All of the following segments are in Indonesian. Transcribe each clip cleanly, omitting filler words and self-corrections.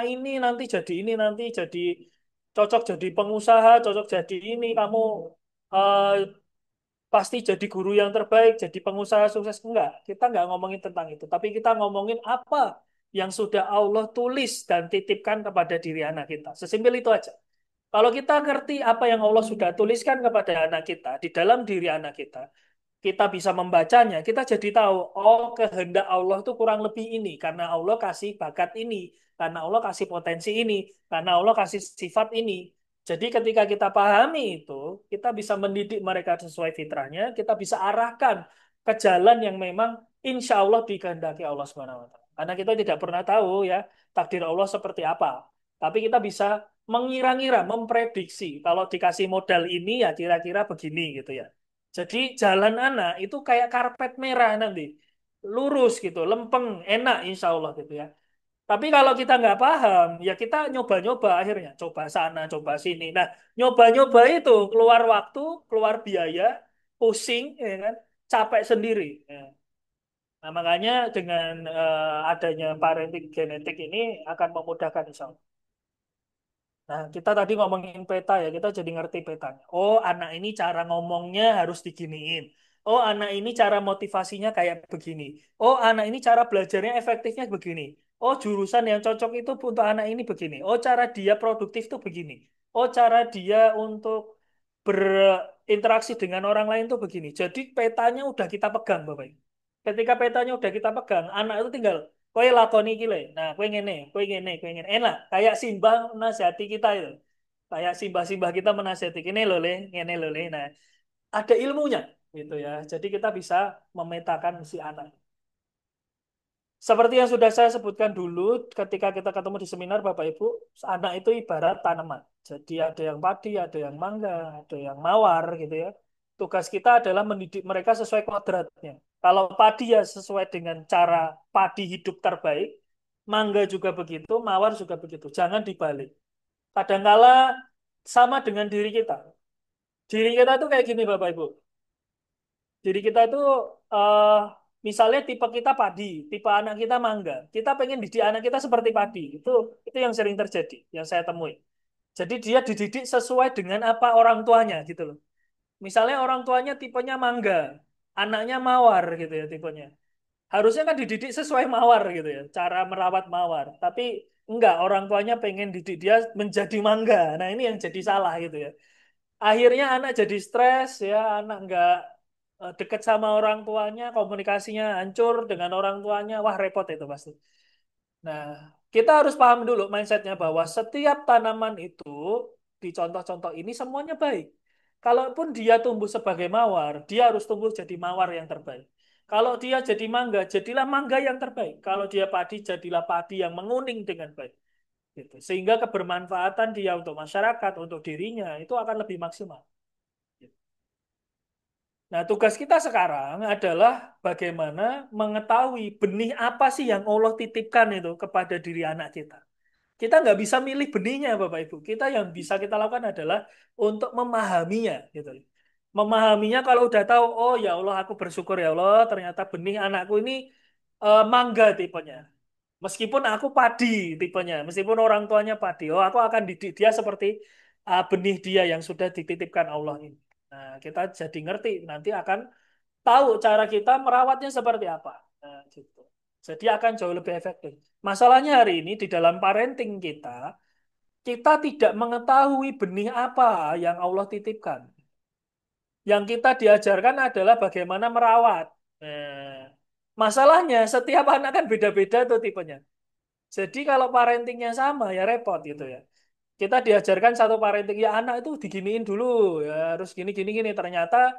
ini nanti jadi ini, nanti jadi cocok jadi pengusaha, cocok jadi ini, kamu eh, pasti jadi guru yang terbaik, jadi pengusaha sukses. Enggak, kita enggak ngomongin tentang itu. Tapi kita ngomongin apa yang sudah Allah tulis dan titipkan kepada diri anak kita. Sesimpel itu aja. Kalau kita ngerti apa yang Allah sudah tuliskan kepada anak kita, di dalam diri anak kita bisa membacanya, kita jadi tahu, oh kehendak Allah itu kurang lebih ini, karena Allah kasih bakat ini, karena Allah kasih potensi ini, karena Allah kasih sifat ini. Jadi ketika kita pahami itu, kita bisa mendidik mereka sesuai fitrahnya, kita bisa arahkan ke jalan yang memang insya Allah dikehendaki Allah Subhanahu wa Ta'ala. Karena kita tidak pernah tahu ya takdir Allah seperti apa. Tapi kita bisa mengira-ngira, memprediksi. Kalau dikasih modal ini ya kira-kira begini gitu ya. Jadi jalan anak itu kayak karpet merah nanti. Lurus gitu, lempeng, enak insya Allah gitu ya. Tapi kalau kita nggak paham, ya kita nyoba-nyoba akhirnya. Coba sana, coba sini. Nah, nyoba-nyoba itu keluar waktu, keluar biaya, pusing, ya kan? Capek sendiri. Ya. Nah, makanya dengan adanya parenting genetik ini akan memudahkan insya Allah. Nah, kita tadi ngomongin peta ya, kita jadi ngerti petanya. Oh, anak ini cara ngomongnya harus diginiin. Oh, anak ini cara motivasinya kayak begini. Oh, anak ini cara belajarnya efektifnya begini. Oh, jurusan yang cocok itu untuk anak ini begini. Oh, cara dia produktif tuh begini. Oh, cara dia untuk berinteraksi dengan orang lain tuh begini. Jadi petanya udah kita pegang, Bapak Ibu. Ketika petanya udah kita pegang, anak itu tinggal kowe lakoni iki le. Nah, kowe ngene, kowe ngene, kowe ngene. Enak, kayak Simbah menasihati kita itu. Kayak Simbah-simbah kita menasihati ini loh le, ngene loh le. Nah, ada ilmunya gitu ya. Jadi kita bisa memetakan si anak. Seperti yang sudah saya sebutkan dulu ketika kita ketemu di seminar Bapak Ibu, anak itu ibarat tanaman. Jadi ada yang padi, ada yang mangga, ada yang mawar gitu ya. Tugas kita adalah mendidik mereka sesuai kodratnya. Kalau padi ya sesuai dengan cara padi hidup terbaik, mangga juga begitu, mawar juga begitu. Jangan dibalik. Kadangkala sama dengan diri kita. Diri kita tuh kayak gini Bapak Ibu. Jadi kita itu eh misalnya tipe kita padi, tipe anak kita mangga. Kita pengen didik anak kita seperti padi. Itu yang sering terjadi, yang saya temui. Jadi dia dididik sesuai dengan apa orang tuanya gitu loh. Misalnya orang tuanya tipenya mangga, anaknya mawar gitu ya tipenya. Harusnya kan dididik sesuai mawar gitu ya, cara merawat mawar. Tapi enggak, orang tuanya pengen didik dia menjadi mangga. Nah, ini yang jadi salah gitu ya. Akhirnya anak jadi stres ya, anak nggak dekat sama orang tuanya, komunikasinya hancur dengan orang tuanya, wah repot itu pasti. Nah, kita harus paham dulu mindsetnya bahwa setiap tanaman itu di contoh-contoh ini semuanya baik. Kalaupun dia tumbuh sebagai mawar, dia harus tumbuh jadi mawar yang terbaik. Kalau dia jadi mangga, jadilah mangga yang terbaik. Kalau dia padi, jadilah padi yang menguning dengan baik. Gitu. Sehingga kebermanfaatan dia untuk masyarakat, untuk dirinya, itu akan lebih maksimal. Nah, tugas kita sekarang adalah bagaimana mengetahui benih apa sih yang Allah titipkan itu kepada diri anak kita. Kita nggak bisa milih benihnya, Bapak Ibu. Kita yang bisa kita lakukan adalah untuk memahaminya, gitu. Memahaminya kalau udah tahu, oh ya Allah, aku bersyukur ya Allah, ternyata benih anakku ini mangga tipenya. Meskipun aku padi tipenya, meskipun orang tuanya padi, oh aku akan didik dia seperti benih dia yang sudah dititipkan Allah ini. Nah, kita jadi ngerti nanti akan tahu cara kita merawatnya seperti apa. Nah, gitu. Jadi akan jauh lebih efektif. Masalahnya hari ini di dalam parenting kita tidak mengetahui benih apa yang Allah titipkan. Yang kita diajarkan adalah bagaimana merawat. Nah, masalahnya setiap anak kan beda-beda tuh tipenya. Jadi kalau parentingnya sama ya repot gitu ya. Kita diajarkan satu parenting ya anak itu diginiin dulu ya harus gini gini gini ternyata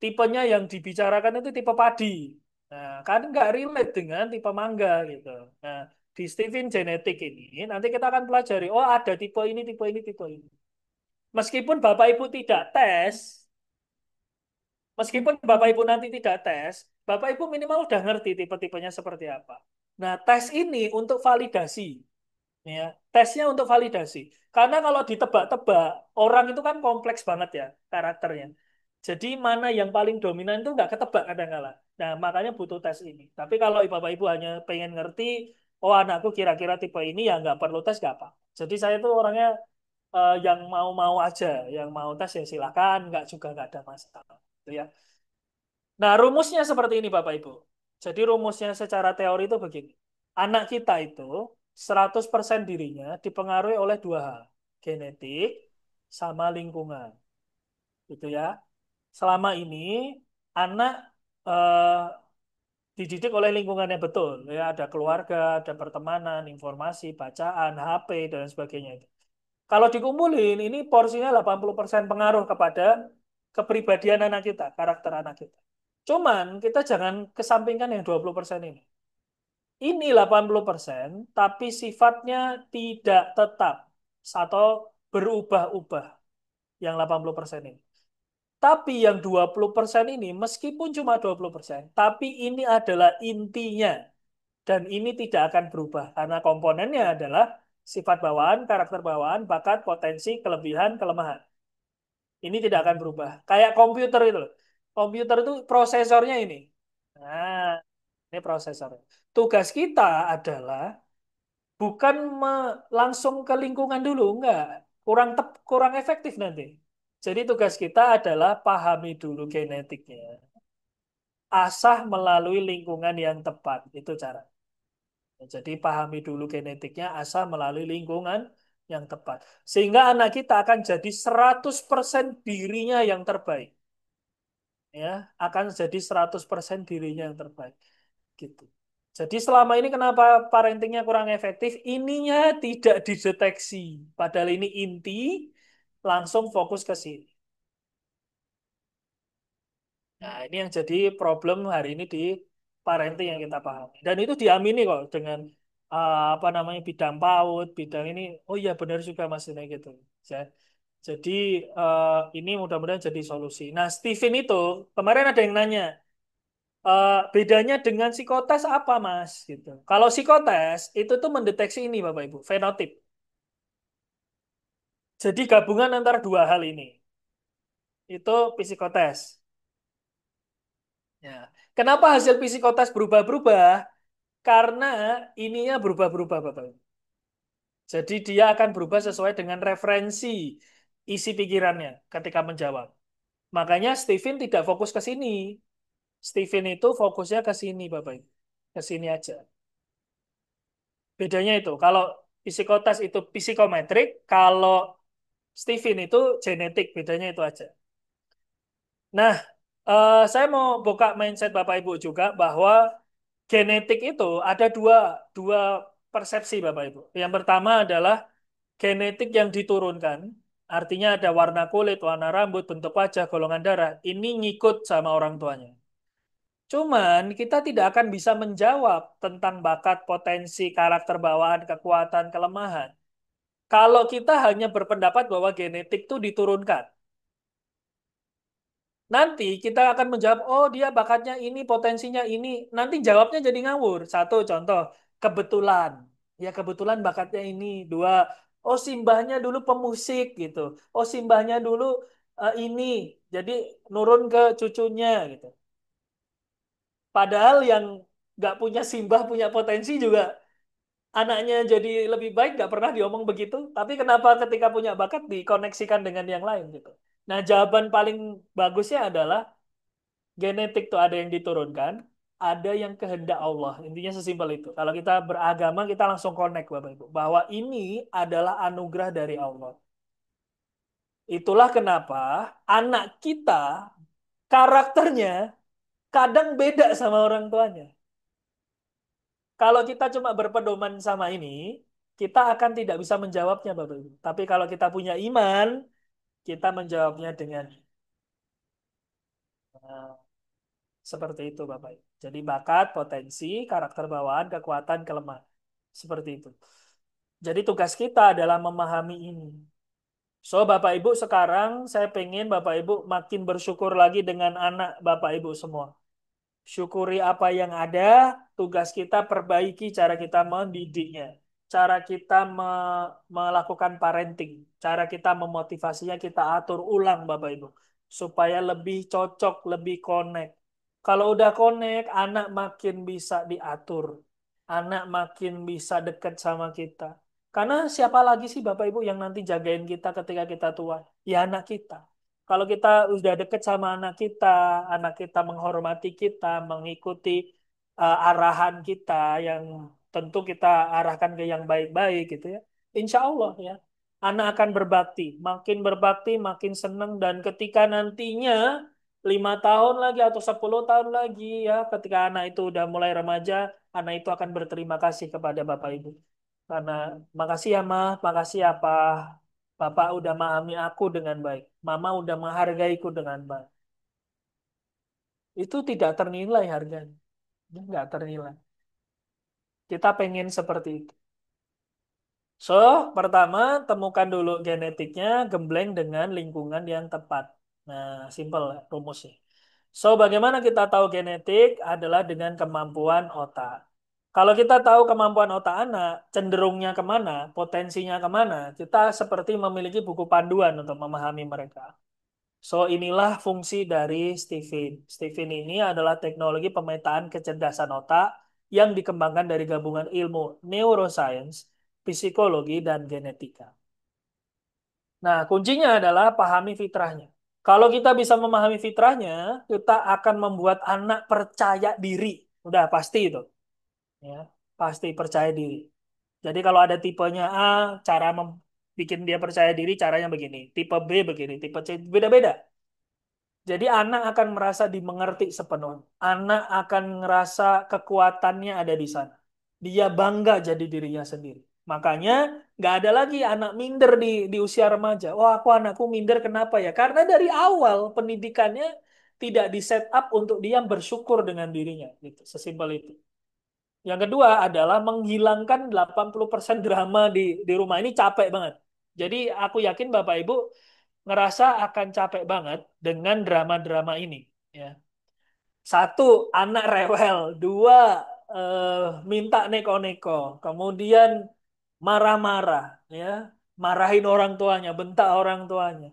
tipenya yang dibicarakan itu tipe padi. Nah, kan nggak relate dengan tipe mangga gitu. Nah, di Steven genetik ini nanti kita akan pelajari, oh ada tipe ini, tipe ini, tipe ini. Meskipun Bapak Ibu tidak tes, meskipun Bapak Ibu nanti tidak tes, Bapak Ibu minimal udah ngerti tipe-tipenya seperti apa. Nah, tes ini untuk validasi, ya. Tesnya untuk validasi. Karena kalau ditebak-tebak, orang itu kan kompleks banget ya karakternya. Jadi mana yang paling dominan itu nggak ketebak kadang-kala. Nah, makanya butuh tes ini. Tapi kalau Bapak Ibu hanya pengen ngerti, oh anakku kira-kira tipe ini ya nggak perlu tes nggak apa. Jadi saya tuh orangnya yang mau-mau aja, yang mau tes ya silakan, nggak juga nggak ada masalah. Gitu ya. Nah, rumusnya seperti ini Bapak Ibu. Jadi rumusnya secara teori itu begini. Anak kita itu 100% dirinya dipengaruhi oleh dua hal. Genetik sama lingkungan. Gitu ya. Selama ini anak eh, dididik oleh lingkungannya betul. Ya, ada keluarga, ada pertemanan, informasi, bacaan, HP, dan sebagainya itu. Kalau dikumpulin, ini porsinya 80% pengaruh kepada kepribadian anak kita, karakter anak kita. Cuman kita jangan kesampingkan yang 20% ini. Ini 80%, tapi sifatnya tidak tetap atau berubah-ubah yang 80% ini. Tapi yang 20% ini, meskipun cuma 20%, tapi ini adalah intinya. Dan ini tidak akan berubah, karena komponennya adalah sifat bawaan, karakter bawaan, bakat, potensi, kelebihan, kelemahan. Ini tidak akan berubah. Kayak komputer itu loh. Komputer itu prosesornya ini. Nah, ini prosesor. Tugas kita adalah bukan langsung ke lingkungan dulu, enggak. Kurang efektif nanti. Jadi tugas kita adalah pahami dulu genetiknya. Asah melalui lingkungan yang tepat. Itu cara. Jadi pahami dulu genetiknya, asal melalui lingkungan yang tepat. Sehingga anak kita akan jadi 100% dirinya yang terbaik. Ya, akan jadi 100% dirinya yang terbaik. Gitu. Jadi selama ini kenapa parentingnya kurang efektif? Ininya tidak dideteksi. Padahal ini inti, langsung fokus ke sini. Nah, ini yang jadi problem hari ini di parenting yang kita pahami. Dan itu diamini kok dengan apa namanya bidang PAUD, bidang ini. Oh iya benar juga Mas ini gitu. Ya. Jadi ini mudah-mudahan jadi solusi. Nah, Steven itu kemarin ada yang nanya, bedanya dengan psikotes apa Mas? Gitu. Kalau psikotes itu tuh mendeteksi ini Bapak Ibu, fenotip. Jadi gabungan antara dua hal ini. Itu psikotes. Ya. Kenapa hasil psikotes berubah-berubah? Karena ininya berubah-berubah, Bapak. Jadi dia akan berubah sesuai dengan referensi isi pikirannya ketika menjawab. Makanya Steven tidak fokus ke sini. Steven itu fokusnya ke sini, Bapak. Ke sini aja. Bedanya itu. Kalau psikotes itu psikometrik, kalau Steven itu genetik. Bedanya itu aja. Nah, saya mau buka mindset Bapak Ibu juga bahwa genetik itu ada dua persepsi Bapak Ibu. Yang pertama adalah genetik yang diturunkan, artinya ada warna kulit, warna rambut, bentuk wajah, golongan darah, ini ngikut sama orang tuanya. Cuman kita tidak akan bisa menjawab tentang bakat, potensi, karakter bawaan, kekuatan, kelemahan. Kalau kita hanya berpendapat bahwa genetik itu diturunkan. Nanti kita akan menjawab, oh dia bakatnya ini, potensinya ini. Nanti jawabnya jadi ngawur. Satu contoh, kebetulan. Ya kebetulan bakatnya ini. Dua, oh simbahnya dulu pemusik gitu. Oh simbahnya dulu ini. Jadi nurun ke cucunya gitu. Padahal yang nggak punya simbah, punya potensi juga anaknya jadi lebih baik, nggak pernah diomong begitu. Tapi kenapa ketika punya bakat dikoneksikan dengan yang lain gitu. Nah jawaban paling bagusnya adalah genetik tuh ada yang diturunkan, ada yang kehendak Allah. Intinya sesimpel itu. Kalau kita beragama, kita langsung connect Bapak Ibu. Bahwa ini adalah anugerah dari Allah. Itulah kenapa anak kita karakternya kadang beda sama orang tuanya. Kalau kita cuma berpedoman sama ini, kita akan tidak bisa menjawabnya Bapak Ibu. Tapi kalau kita punya iman, kita menjawabnya dengan eh, seperti itu Bapak Ibu. Jadi bakat, potensi, karakter bawaan, kekuatan, kelemahan. Seperti itu. Jadi tugas kita adalah memahami ini. So, Bapak Ibu sekarang saya pengen Bapak Ibu makin bersyukur lagi dengan anak Bapak Ibu semua. Syukuri apa yang ada, tugas kita perbaiki cara kita mendidiknya. Cara kita melakukan parenting. Cara kita memotivasinya kita atur ulang Bapak Ibu. Supaya lebih cocok, lebih connect. Kalau udah connect, anak makin bisa diatur. anak makin bisa dekat sama kita. Karena siapa lagi sih Bapak Ibu yang nanti jagain kita ketika kita tua? Ya anak kita. Kalau kita udah dekat sama anak kita menghormati kita, mengikuti arahan kita yang tentu kita arahkan ke yang baik-baik gitu ya. Insya Allah ya. Anak akan berbakti, makin senang dan ketika nantinya 5 tahun lagi atau 10 tahun lagi ya, ketika anak itu udah mulai remaja, anak itu akan berterima kasih kepada Bapak Ibu. Karena makasih ya Ma, makasih ya Pak. Bapak udah memahami aku dengan baik. Mama udah menghargaiku dengan baik. Itu tidak ternilai harganya. Nggak ternilai. Kita pengen seperti itu. So, pertama, temukan dulu genetiknya, gembleng dengan lingkungan yang tepat. Nah, simple rumusnya. So, bagaimana kita tahu genetik adalah dengan kemampuan otak. Kalau kita tahu kemampuan otak anak, cenderungnya kemana, potensinya kemana, kita seperti memiliki buku panduan untuk memahami mereka. So, inilah fungsi dari Stephen. Stephen ini adalah teknologi pemetaan kecerdasan otak yang dikembangkan dari gabungan ilmu neuroscience, psikologi, dan genetika. Nah, kuncinya adalah pahami fitrahnya. Kalau kita bisa memahami fitrahnya, kita akan membuat anak percaya diri. Udah pasti itu, ya, pasti percaya diri. Jadi kalau ada tipenya A, cara bikin dia percaya diri caranya begini, tipe B begini, tipe C beda-beda. Jadi anak akan merasa dimengerti sepenuhnya. Anak akan ngerasa kekuatannya ada di sana. Dia bangga jadi dirinya sendiri. Makanya nggak ada lagi anak minder di usia remaja. Wah, anakku minder kenapa ya? Karena dari awal pendidikannya tidak di set up untuk dia bersyukur dengan dirinya. Gitu. Sesimpel itu. Yang kedua adalah menghilangkan 80% drama di rumah. Ini capek banget. Jadi aku yakin Bapak Ibu ngerasa akan capek banget dengan drama-drama ini. Ya. Satu, anak rewel. Dua, minta neko-neko. Kemudian marah-marah. Ya. Marahin orang tuanya, bentak orang tuanya.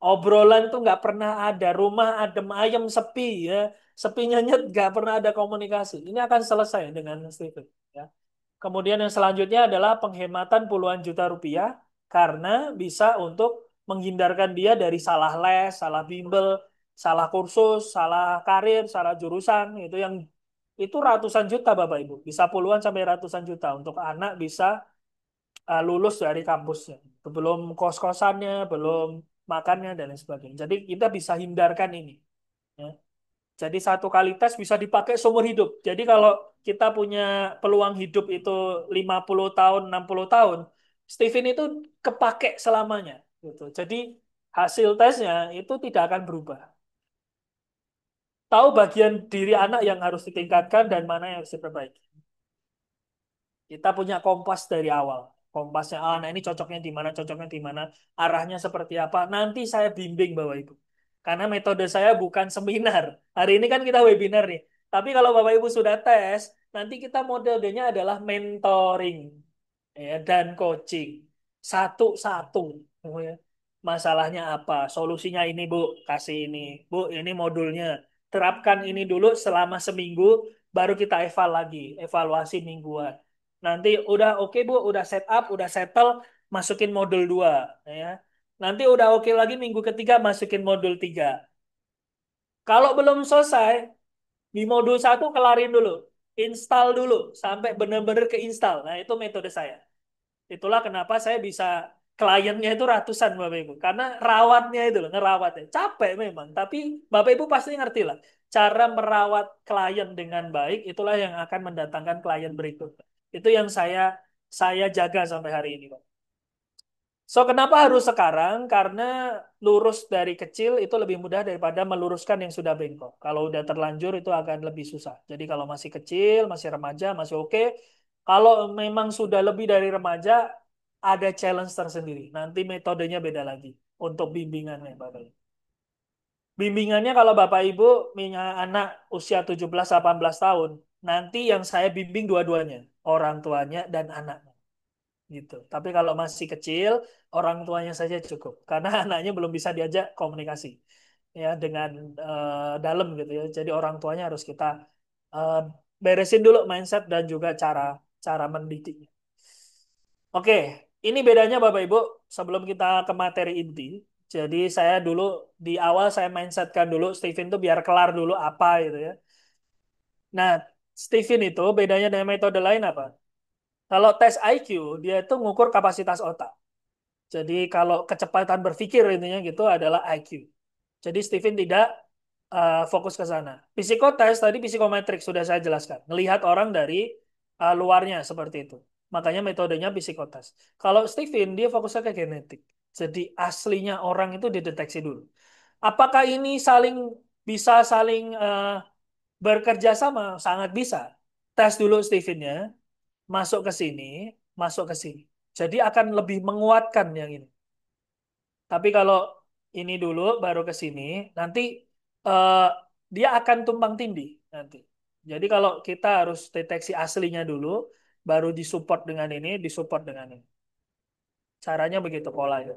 Obrolan tuh nggak pernah ada. Rumah adem ayem sepi ya. Sepinya nyet nggak pernah ada komunikasi. Ini akan selesai dengan Steven. Ya. Kemudian yang selanjutnya adalah penghematan puluhan juta rupiah karena bisa untuk menghindarkan dia dari salah les, salah bimbel, salah kursus, salah karir, salah jurusan itu yang itu ratusan juta Bapak Ibu, bisa puluhan sampai ratusan juta untuk anak bisa lulus dari kampusnya. Belum kos-kosannya, belum makannya dan lain sebagainya. Jadi kita bisa hindarkan ini. Ya. Jadi satu kali tes bisa dipakai seumur hidup. Jadi kalau kita punya peluang hidup itu 50 tahun, 60 tahun, Steven itu kepake selamanya. Gitu. Jadi hasil tesnya itu tidak akan berubah. Tahu bagian diri anak yang harus ditingkatkan dan mana yang harus diperbaiki. Kita punya kompas dari awal. Kompasnya, nah ini cocoknya di mana, arahnya seperti apa. Nanti saya bimbing Bapak Ibu. Karena metode saya bukan seminar. Hari ini kan kita webinar nih. Tapi kalau Bapak Ibu sudah tes, nanti kita modelnya adalah mentoring ya, dan coaching. Satu-satu. Ya. Masalahnya apa? Solusinya ini Bu, kasih ini. Bu, ini modulnya. Terapkan ini dulu selama seminggu, baru kita evaluasi mingguan. Nanti udah oke Bu, udah set up, udah settle, masukin modul 2 ya. Nanti udah oke lagi minggu ketiga masukin modul 3. Kalau belum selesai, di modul 1 kelarin dulu. Install dulu sampai benar-benar keinstall. Nah, itu metode saya. Itulah kenapa saya bisa kliennya itu ratusan Bapak Ibu. Karena rawatnya itu loh, ngerawatnya. Capek memang, tapi Bapak Ibu pasti ngerti lah. Cara merawat klien dengan baik itulah yang akan mendatangkan klien berikut. Itu yang saya jaga sampai hari ini, Pak. So, kenapa harus sekarang? Karena lurus dari kecil itu lebih mudah daripada meluruskan yang sudah bengkok. Kalau udah terlanjur itu akan lebih susah. Jadi kalau masih kecil, masih remaja, masih oke. Kalau memang sudah lebih dari remaja, ada challenge tersendiri. Nanti metodenya beda lagi untuk bimbingannya, Bapak Ibu. Bimbingannya kalau Bapak Ibu punya anak usia 17-18 tahun, nanti yang saya bimbing dua-duanya, orang tuanya dan anaknya gitu. Tapi kalau masih kecil, orang tuanya saja cukup karena anaknya belum bisa diajak komunikasi ya dengan dalam gitu ya. Jadi orang tuanya harus kita eh, beresin dulu mindset dan juga cara cara mendidiknya. Oke, ini bedanya Bapak Ibu sebelum kita ke materi inti. Jadi saya dulu di awal saya mindsetkan dulu Steven tuh biar kelar dulu apa gitu ya. Nah, Steven itu bedanya dengan metode lain apa? Kalau tes IQ, dia itu ngukur kapasitas otak. Jadi kalau kecepatan berpikir intinya gitu adalah IQ. Jadi Steven tidak fokus ke sana. Psikotes tadi psikometrik sudah saya jelaskan. Melihat orang dari luarnya seperti itu. Makanya metodenya psikotes. Kalau Steven dia fokusnya ke genetik. Jadi aslinya orang itu dideteksi dulu. Apakah ini bisa saling bekerja sama? Sangat bisa. Tes dulu Stevennya, masuk ke sini, masuk ke sini. Jadi akan lebih menguatkan yang ini. Tapi kalau ini dulu baru ke sini, nanti eh, dia akan tumpang tindih nanti. Jadi kalau kita harus deteksi aslinya dulu, baru disupport dengan ini, disupport dengan ini. Caranya begitu polanya.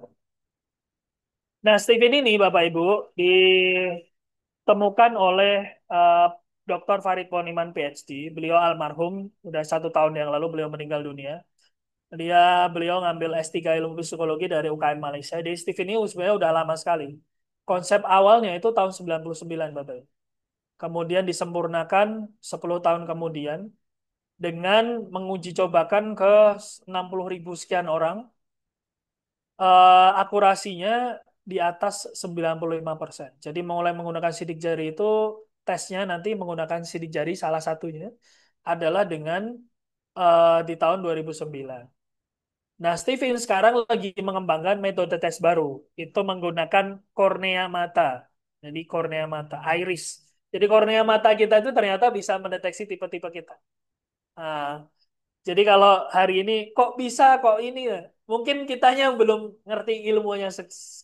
Nah, Steven ini Bapak Ibu ditemukan oleh eh, Dr. Farid Poniman PhD. Beliau almarhum, udah 1 tahun yang lalu beliau meninggal dunia. Beliau ngambil S3 ilmu psikologi dari UKM Malaysia. Di Steve ini sebenarnya udah lama sekali. Konsep awalnya itu tahun 99, Bapak. Kemudian disempurnakan 10 tahun kemudian dengan menguji cobakan ke 60.000 sekian orang. Akurasinya di atas 95%. Jadi mulai menggunakan sidik jari itu tesnya nanti menggunakan sidik jari salah satunya adalah dengan di tahun 2009. Nah, Steven sekarang lagi mengembangkan metode tes baru. Itu menggunakan kornea mata. Jadi kornea mata, iris. Jadi kornea mata kita itu ternyata bisa mendeteksi tipe-tipe kita. Nah, jadi kalau hari ini kok bisa, kok ini ya? Mungkin kitanya belum ngerti ilmunya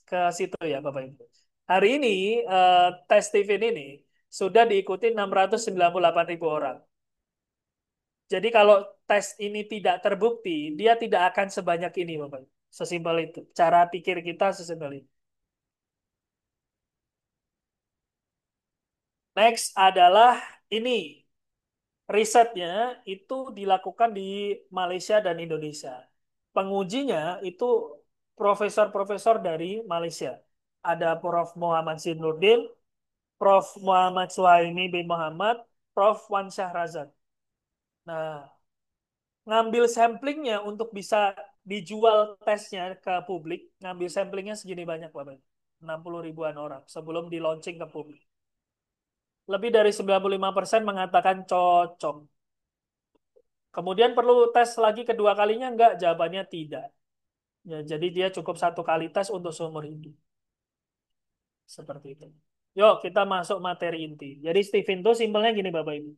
ke situ ya, Bapak Ibu. Hari ini eh, tes Steven ini sudah diikuti 698.000 orang. Jadi kalau tes ini tidak terbukti, dia tidak akan sebanyak ini, Bapak. Sesimpel itu. Cara pikir kita sesimpel itu. Next adalah ini. Risetnya itu dilakukan di Malaysia dan Indonesia. Pengujinya itu profesor-profesor dari Malaysia. Ada Prof. Muhammad Zinuddin, Prof. Muhammad Suhaimi bin Muhammad, Prof. Wan Syahrazad. Nah, ngambil samplingnya untuk bisa dijual tesnya ke publik, ngambil samplingnya segini banyak Bapak. 60 ribuan orang sebelum di launching ke publik. Lebih dari 95% mengatakan cocok. Kemudian perlu tes lagi kedua kalinya enggak? Jawabannya tidak. Ya, jadi dia cukup 1 kali tes untuk seumur hidup. Seperti itu. Yuk kita masuk materi inti. Jadi Steven tuh simpelnya gini Bapak Ibu.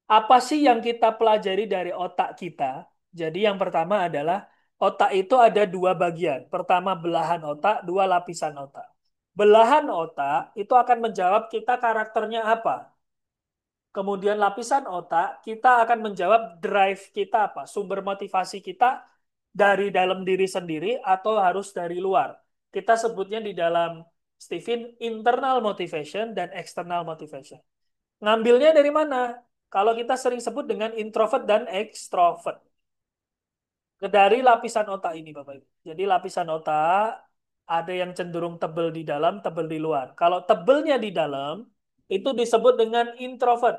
Apa sih yang kita pelajari dari otak kita? Jadi yang pertama adalah otak itu ada 2 bagian. Pertama belahan otak, dua lapisan otak. Belahan otak itu akan menjawab kita karakternya apa. Kemudian lapisan otak kita akan menjawab drive kita apa, sumber motivasi kita dari dalam diri sendiri atau harus dari luar. Kita sebutnya di dalam Steven internal motivation dan external motivation. Ngambilnya dari mana? Kalau kita sering sebut dengan introvert dan extrovert. Dari lapisan otak ini, Bapak Ibu. Jadi lapisan otak ada yang cenderung tebal di dalam, tebal di luar. Kalau tebelnya di dalam, itu disebut dengan introvert.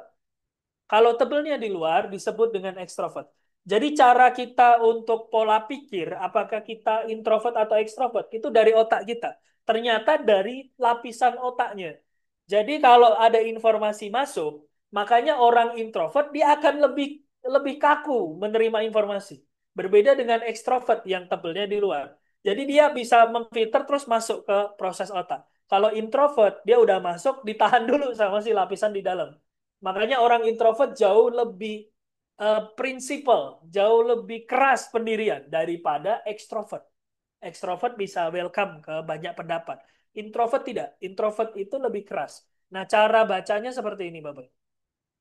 Kalau tebelnya di luar, disebut dengan extrovert. Jadi cara kita untuk pola pikir, apakah kita introvert atau extrovert, itu dari otak kita. Ternyata dari lapisan otaknya. Jadi kalau ada informasi masuk, makanya orang introvert dia akan lebih lebih kaku menerima informasi. Berbeda dengan ekstrovert yang tebelnya di luar. Jadi dia bisa memfilter terus masuk ke proses otak. Kalau introvert dia udah masuk ditahan dulu sama si lapisan di dalam. Makanya orang introvert jauh lebih prinsipal, jauh lebih keras pendirian daripada ekstrovert. Ekstrovert bisa welcome ke banyak pendapat. Introvert tidak. Introvert itu lebih keras. Nah, cara bacanya seperti ini, Bapak.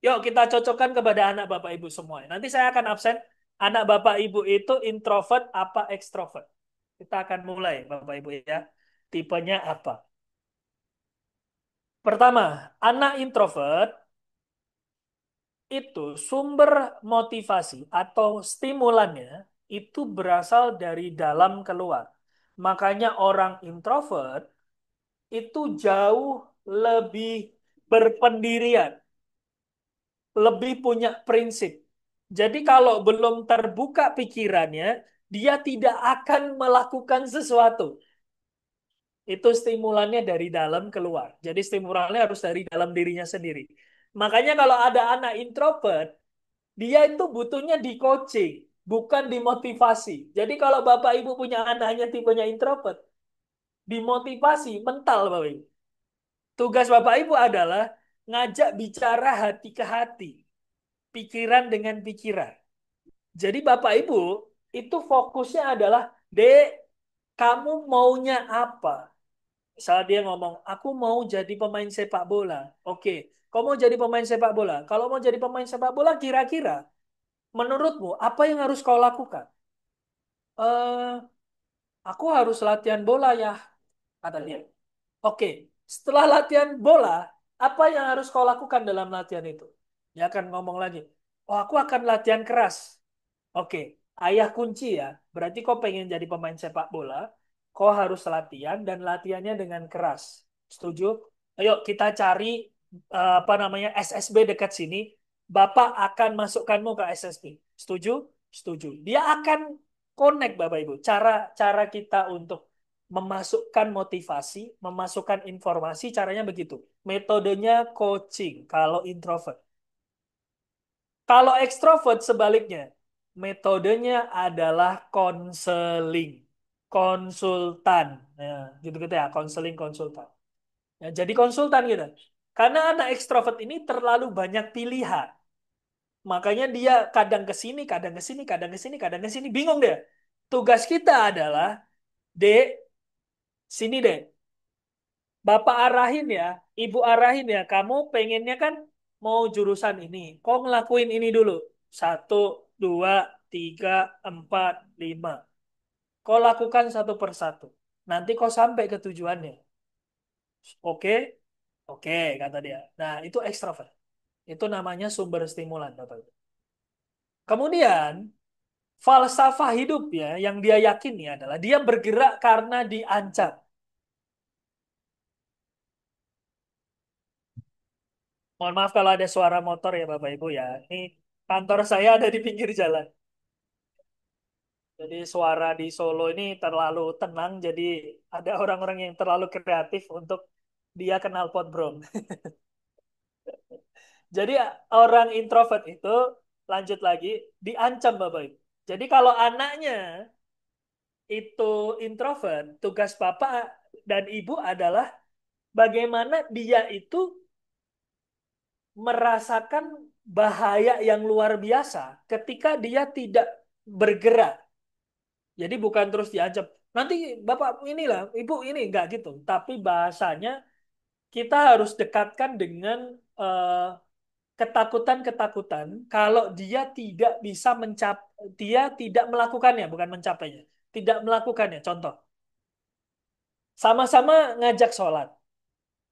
Yuk, kita cocokkan kepada anak Bapak Ibu semua. Nanti saya akan absen. Anak Bapak Ibu itu introvert apa ekstrovert? Kita akan mulai, Bapak Ibu ya. Tipenya apa? Pertama, anak introvert itu sumber motivasi atau stimulannya itu berasal dari dalam keluar. Makanya orang introvert itu jauh lebih berpendirian, lebih punya prinsip. Jadi kalau belum terbuka pikirannya, dia tidak akan melakukan sesuatu. Itu stimulannya dari dalam keluar. Jadi stimulannya harus dari dalam dirinya sendiri. Makanya kalau ada anak introvert, dia itu butuhnya di coaching, bukan dimotivasi. Jadi kalau Bapak Ibu punya anaknya tipenya introvert, dimotivasi mental Bapak Ibu. Tugas Bapak Ibu adalah ngajak bicara hati ke hati, pikiran dengan pikiran. Jadi Bapak Ibu itu fokusnya adalah, Dek, kamu maunya apa? Misalnya dia ngomong, aku mau jadi pemain sepak bola. Oke, kau mau jadi pemain sepak bola. Kalau mau jadi pemain sepak bola, kira-kira menurutmu apa yang harus kau lakukan? Eh, aku harus latihan bola ya, kata dia. Oke, setelah latihan bola, apa yang harus kau lakukan dalam latihan itu? Dia akan ngomong lagi, oh aku akan latihan keras. Oke, ayah kunci ya. Berarti kau pengen jadi pemain sepak bola, kau harus latihan dan latihannya dengan keras. Setuju? Ayo kita cari apa namanya SSB dekat sini. Bapak akan masukkanmu ke SSB. Setuju? Setuju. Dia akan connect Bapak Ibu. Cara kita untuk memasukkan motivasi, memasukkan informasi, caranya begitu. Metodenya coaching kalau introvert. Kalau ekstrovert sebaliknya, metodenya adalah konseling, konsultan. Nah, gitu-gitu ya, konseling, konsultan. Ya, jadi konsultan gitu. Karena anak ekstrovert ini terlalu banyak pilihan. Makanya dia kadang ke sini, kadang ke sini, kadang ke sini, kadang ke sini, bingung deh. Tugas kita adalah, Dek, sini deh. Bapak arahin ya, Ibu arahin ya. Kamu pengennya kan mau jurusan ini. Kau ngelakuin ini dulu. Satu, dua, tiga, empat, lima. Kau lakukan satu persatu. Nanti kau sampai ke tujuannya. Oke? Oke, kata dia. Nah, itu ekstrovert. Itu namanya sumber stimulan, Bapak Ibu. Kemudian, falsafah hidup ya, yang dia yakini adalah dia bergerak karena diancam. Mohon maaf kalau ada suara motor ya Bapak Ibu ya. Ini kantor saya ada di pinggir jalan. Jadi suara di Solo ini terlalu tenang, jadi ada orang-orang yang terlalu kreatif untuk dia kenal pot brong. Jadi orang introvert itu lanjut lagi diancam Bapak Ibu. Jadi kalau anaknya itu introvert, tugas Bapak dan Ibu adalah bagaimana dia itu merasakan bahaya yang luar biasa ketika dia tidak bergerak. Jadi bukan terus diancam. Nanti Bapak inilah, Ibu ini enggak gitu. Tapi bahasanya kita harus dekatkan dengan eh, ketakutan-ketakutan kalau dia tidak bisa dia tidak melakukannya, bukan mencapainya. Tidak melakukannya. Contoh, sama-sama ngajak sholat.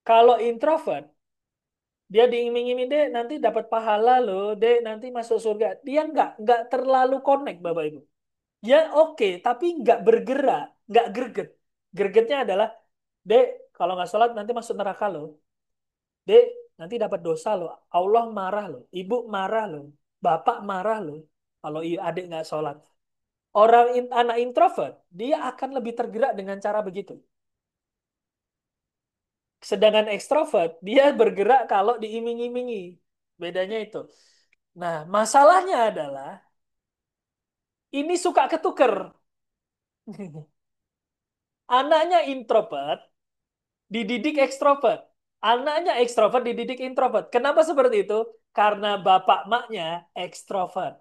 Kalau introvert, dia diiming-iming, deh nanti dapat pahala loh, deh nanti masuk surga. Dia nggak terlalu connect, Bapak Ibu. Ya oke, tapi nggak bergerak, nggak greget. Gregetnya adalah, dek, kalau nggak sholat nanti masuk neraka loh. Dek, nanti dapat dosa loh. Allah marah loh. Ibu marah loh. Bapak marah loh. Kalau adik nggak sholat. Anak introvert, dia akan lebih tergerak dengan cara begitu. Sedangkan ekstrovert, dia bergerak kalau diiming-imingi. Bedanya itu. Nah, masalahnya adalah, ini suka ketuker. Anaknya introvert, dididik ekstrovert. Anaknya ekstrovert dididik introvert. Kenapa seperti itu? Karena bapak maknya ekstrovert.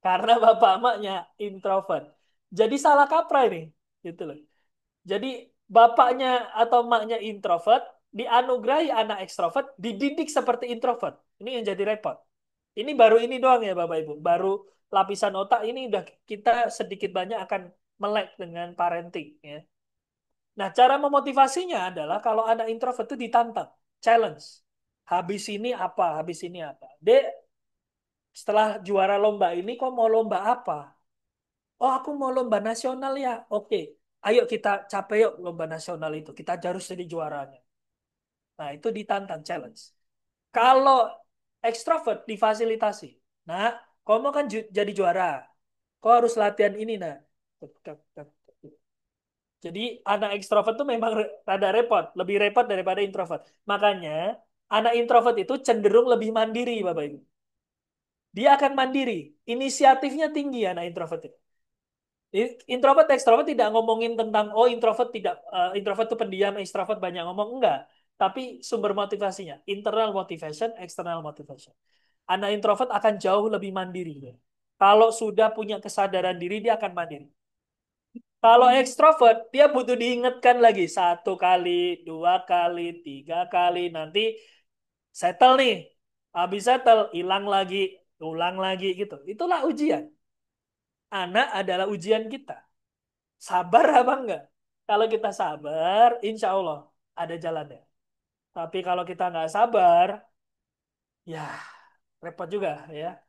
Karena bapak maknya introvert. Jadi salah kaprah ini. Gitu loh. Jadi bapaknya atau maknya introvert, dianugerahi anak ekstrovert, dididik seperti introvert. Ini yang jadi repot. Ini baru ini doang ya Bapak Ibu. Baru lapisan otak ini udah kita sedikit banyak akan melek dengan parenting ya. Nah, cara memotivasinya adalah kalau anak introvert itu ditantang, challenge. Habis ini apa? Habis ini apa? Dek, Setelah juara lomba ini, kok mau lomba apa? Oh, aku mau lomba nasional ya. Oke, ayo kita capai yuk lomba nasional itu. Kita harus jadi juaranya. Nah, itu ditantang challenge. Kalau ekstrovert difasilitasi. Nah, kamu kan jadi juara. Kau harus latihan ini, nah. Jadi anak ekstrovert tuh memang rada repot, lebih repot daripada introvert. Makanya anak introvert itu cenderung lebih mandiri, Bapak Ibu. Dia akan mandiri, inisiatifnya tinggi anak introvert itu. Introvert ekstrovert tidak ngomongin tentang oh introvert tidak introvert itu pendiam, ekstrovert banyak ngomong enggak. Tapi sumber motivasinya, internal motivation, external motivation. Anak introvert akan jauh lebih mandiri. Kalau sudah punya kesadaran diri, dia akan mandiri. Kalau ekstrovert, dia butuh diingatkan lagi. Satu kali, dua kali, tiga kali. Nanti settle nih. Habis settle, hilang lagi, ulang lagi gitu. Itulah ujian. Anak adalah ujian kita. Sabar apa enggak? Kalau kita sabar, insya Allah ada jalannya. Tapi kalau kita nggak sabar, ya repot juga ya.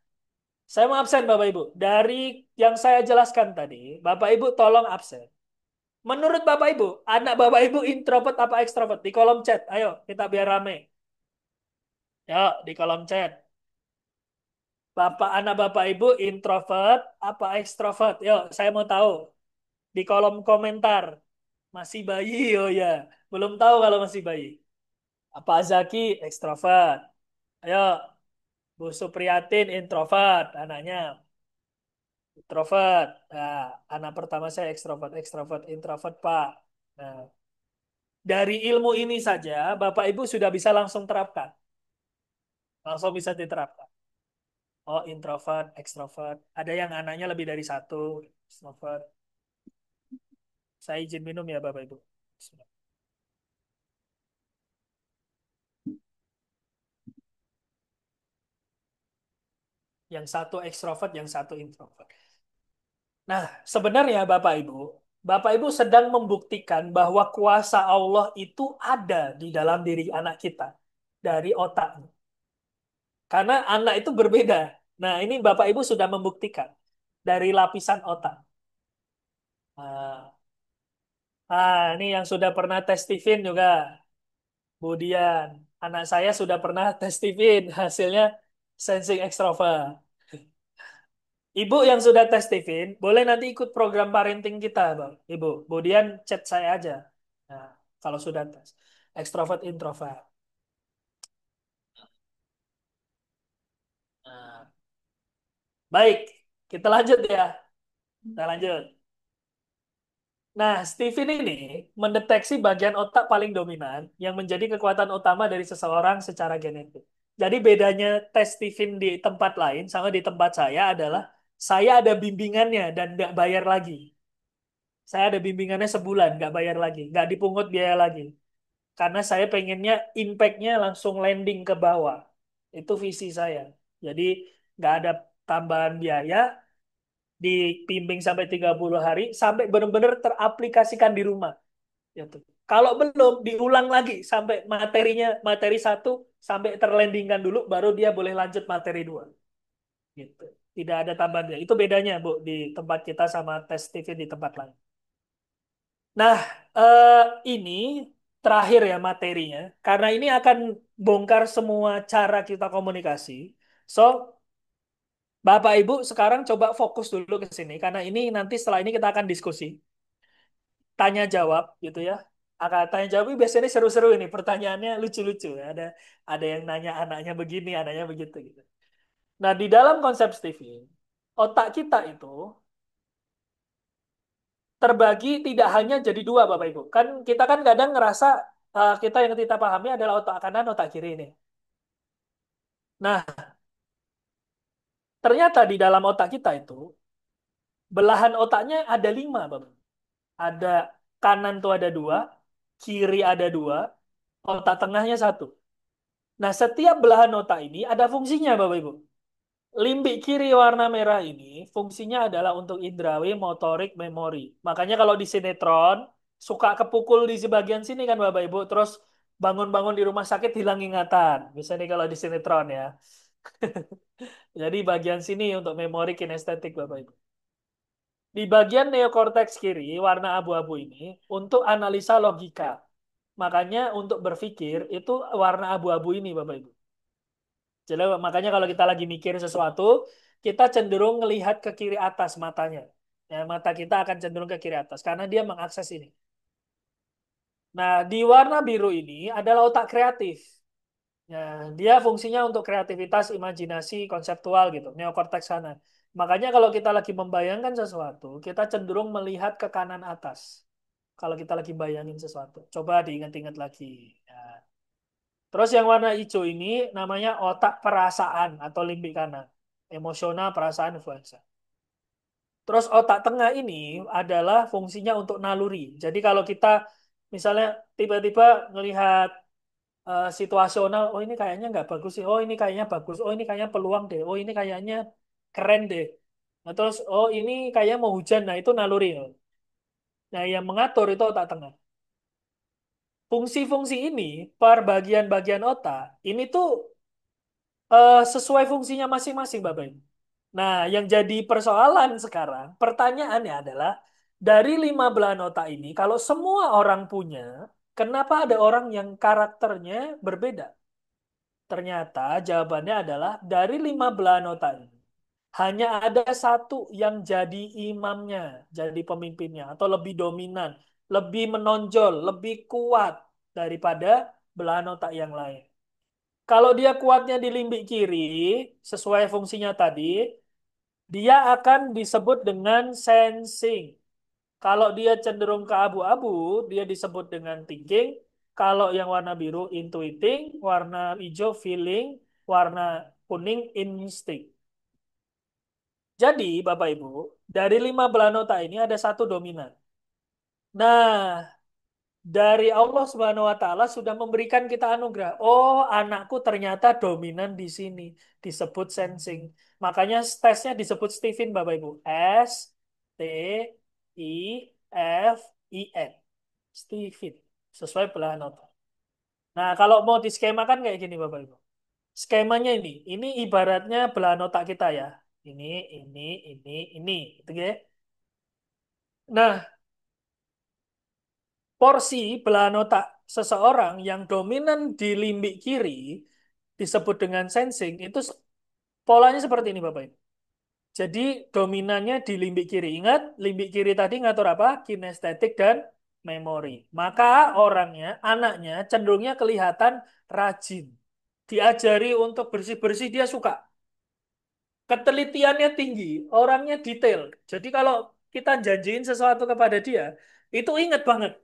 Saya mau absen Bapak Ibu. Dari yang saya jelaskan tadi, Bapak Ibu tolong absen. Menurut Bapak Ibu, anak Bapak Ibu introvert apa ekstrovert? Di kolom chat. Ayo, kita biar rame. Yuk, di kolom chat. Anak Bapak Ibu introvert apa ekstrovert? Yuk, saya mau tahu. Di kolom komentar. Masih bayi, oh ya. Belum tahu kalau masih bayi. Pak Zaki ekstrovert. Ayo, Bu Supriyatin introvert. Anaknya introvert. Nah, anak pertama saya ekstrovert. Ekstrovert, introvert, Pak. Nah, dari ilmu ini saja, Bapak Ibu sudah bisa langsung terapkan. Langsung bisa diterapkan. Oh, introvert, ekstrovert. Ada yang anaknya lebih dari satu. Ekstrovert. Saya izin minum ya, Bapak Ibu. Yang satu ekstrovert, yang satu introvert. Nah, sebenarnya Bapak Ibu sedang membuktikan bahwa kuasa Allah itu ada di dalam diri anak kita. Dari otaknya. Karena anak itu berbeda. Nah, ini Bapak Ibu sudah membuktikan. Dari lapisan otak. Nah, ini yang sudah pernah tes Steven juga. Kemudian anak saya sudah pernah tes Steven, hasilnya sensing extrovert. Ibu yang sudah tes Steven, boleh nanti ikut program parenting kita, Bang. Ibu, kemudian chat saya aja. Nah, kalau sudah tes. Extrovert, introvert. Nah, baik, kita lanjut ya. Kita lanjut. Nah, Steven ini mendeteksi bagian otak paling dominan yang menjadi kekuatan utama dari seseorang secara genetik. Jadi bedanya tes Steven di tempat lain sama di tempat saya adalah saya ada bimbingannya dan nggak bayar lagi. Saya ada bimbingannya sebulan, nggak bayar lagi, nggak dipungut biaya lagi. Karena saya pengennya impact-nya langsung landing ke bawah. Itu visi saya. Jadi nggak ada tambahan biaya, dibimbing sampai 30 hari, sampai benar-benar teraplikasikan di rumah. Gitu. Kalau belum, diulang lagi sampai materi satu sampai terlandingkan dulu, baru dia boleh lanjut materi dua. Gitu. Tidak ada tambahannya. Itu bedanya, Bu, di tempat kita sama tes TV di tempat lain. Nah, eh, ini terakhir ya materinya. Karena ini akan bongkar semua cara kita komunikasi. So, Bapak Ibu sekarang coba fokus dulu ke sini. Karena ini nanti setelah ini kita akan diskusi. Tanya jawab gitu ya. Akan tanya jawab ini biasanya seru-seru ini. Pertanyaannya lucu-lucu. Ada yang nanya anaknya begini, anaknya begitu gitu. Nah, di dalam konsep Stevie, otak kita itu terbagi tidak hanya jadi dua, Bapak Ibu. Kan kita kan kadang ngerasa kita yang kita pahami adalah otak kanan, otak kiri ini. Nah, ternyata di dalam otak kita itu belahan otaknya ada lima, Bapak. Ada kanan tuh ada dua, kiri ada dua, otak tengahnya satu. Nah, setiap belahan otak ini ada fungsinya, Bapak Ibu. Limbik kiri warna merah ini fungsinya adalah untuk indrawi, motorik, memori. Makanya kalau di sinetron suka kepukul di sebagian sini kan Bapak Ibu, terus bangun-bangun di rumah sakit hilang ingatan. Misalnya kalau di sinetron ya. Jadi bagian sini untuk memori kinestetik Bapak Ibu. Di bagian neokorteks kiri, warna abu-abu ini untuk analisa logika. Makanya untuk berpikir itu warna abu-abu ini Bapak Ibu. Jadi makanya kalau kita lagi mikir sesuatu, kita cenderung melihat ke kiri atas matanya. Ya, mata kita akan cenderung ke kiri atas karena dia mengakses ini. Nah, di warna biru ini adalah otak kreatif. Ya, dia fungsinya untuk kreativitas, imajinasi, konseptual gitu, neokorteks kanan. Makanya kalau kita lagi membayangkan sesuatu, kita cenderung melihat ke kanan atas. Kalau kita lagi bayangin sesuatu, coba diingat-ingat lagi. Ya. Terus yang warna hijau ini namanya otak perasaan atau limbik kanan. Emosional, perasaan, influenza. Terus otak tengah ini adalah fungsinya untuk naluri. Jadi kalau kita misalnya tiba-tiba melihat situasional, oh ini kayaknya nggak bagus sih, oh ini kayaknya bagus, oh ini kayaknya peluang deh, oh ini kayaknya keren deh. Nah, terus oh ini kayaknya mau hujan, nah itu naluri. Nah yang mengatur itu otak tengah. Fungsi-fungsi ini per bagian-bagian otak ini tuh sesuai fungsinya masing-masing, Bapak Ibu. Nah, yang jadi persoalan sekarang, pertanyaannya adalah dari lima belahan otak ini, kalau semua orang punya, kenapa ada orang yang karakternya berbeda? Ternyata jawabannya adalah dari lima belahan otak ini, hanya ada satu yang jadi imamnya, jadi pemimpinnya, atau lebih dominan, lebih menonjol, lebih kuat daripada belahan otak yang lain. Kalau dia kuatnya di limbik kiri, sesuai fungsinya tadi, dia akan disebut dengan sensing. Kalau dia cenderung ke abu-abu, dia disebut dengan thinking. Kalau yang warna biru, intuiting. Warna hijau, feeling. Warna kuning, instinct. Jadi, Bapak Ibu, dari lima belah nota ini ada satu dominan. Nah, dari Allah Subhanahu wa taala sudah memberikan kita anugerah. Oh, anakku ternyata dominan di sini, disebut sensing. Makanya tesnya disebut Stephen Bapak Ibu. S T I F I N. Stephen sesuai belahan nota. Nah, kalau mau diskemakan kayak gini Bapak Ibu. Skemanya ini ibaratnya belahan otak kita ya. Ini, ini, ini, gitu ya. Nah, porsi belahan otak seseorang yang dominan di limbik kiri disebut dengan sensing itu polanya seperti ini Bapak Ibu. Jadi dominannya di limbik kiri. Ingat, limbik kiri tadi ngatur apa? Kinestetik dan memori. Maka orangnya, anaknya cenderungnya kelihatan rajin. Diajari untuk bersih-bersih dia suka. Ketelitiannya tinggi, orangnya detail. Jadi kalau kita janjiin sesuatu kepada dia, itu ingat banget.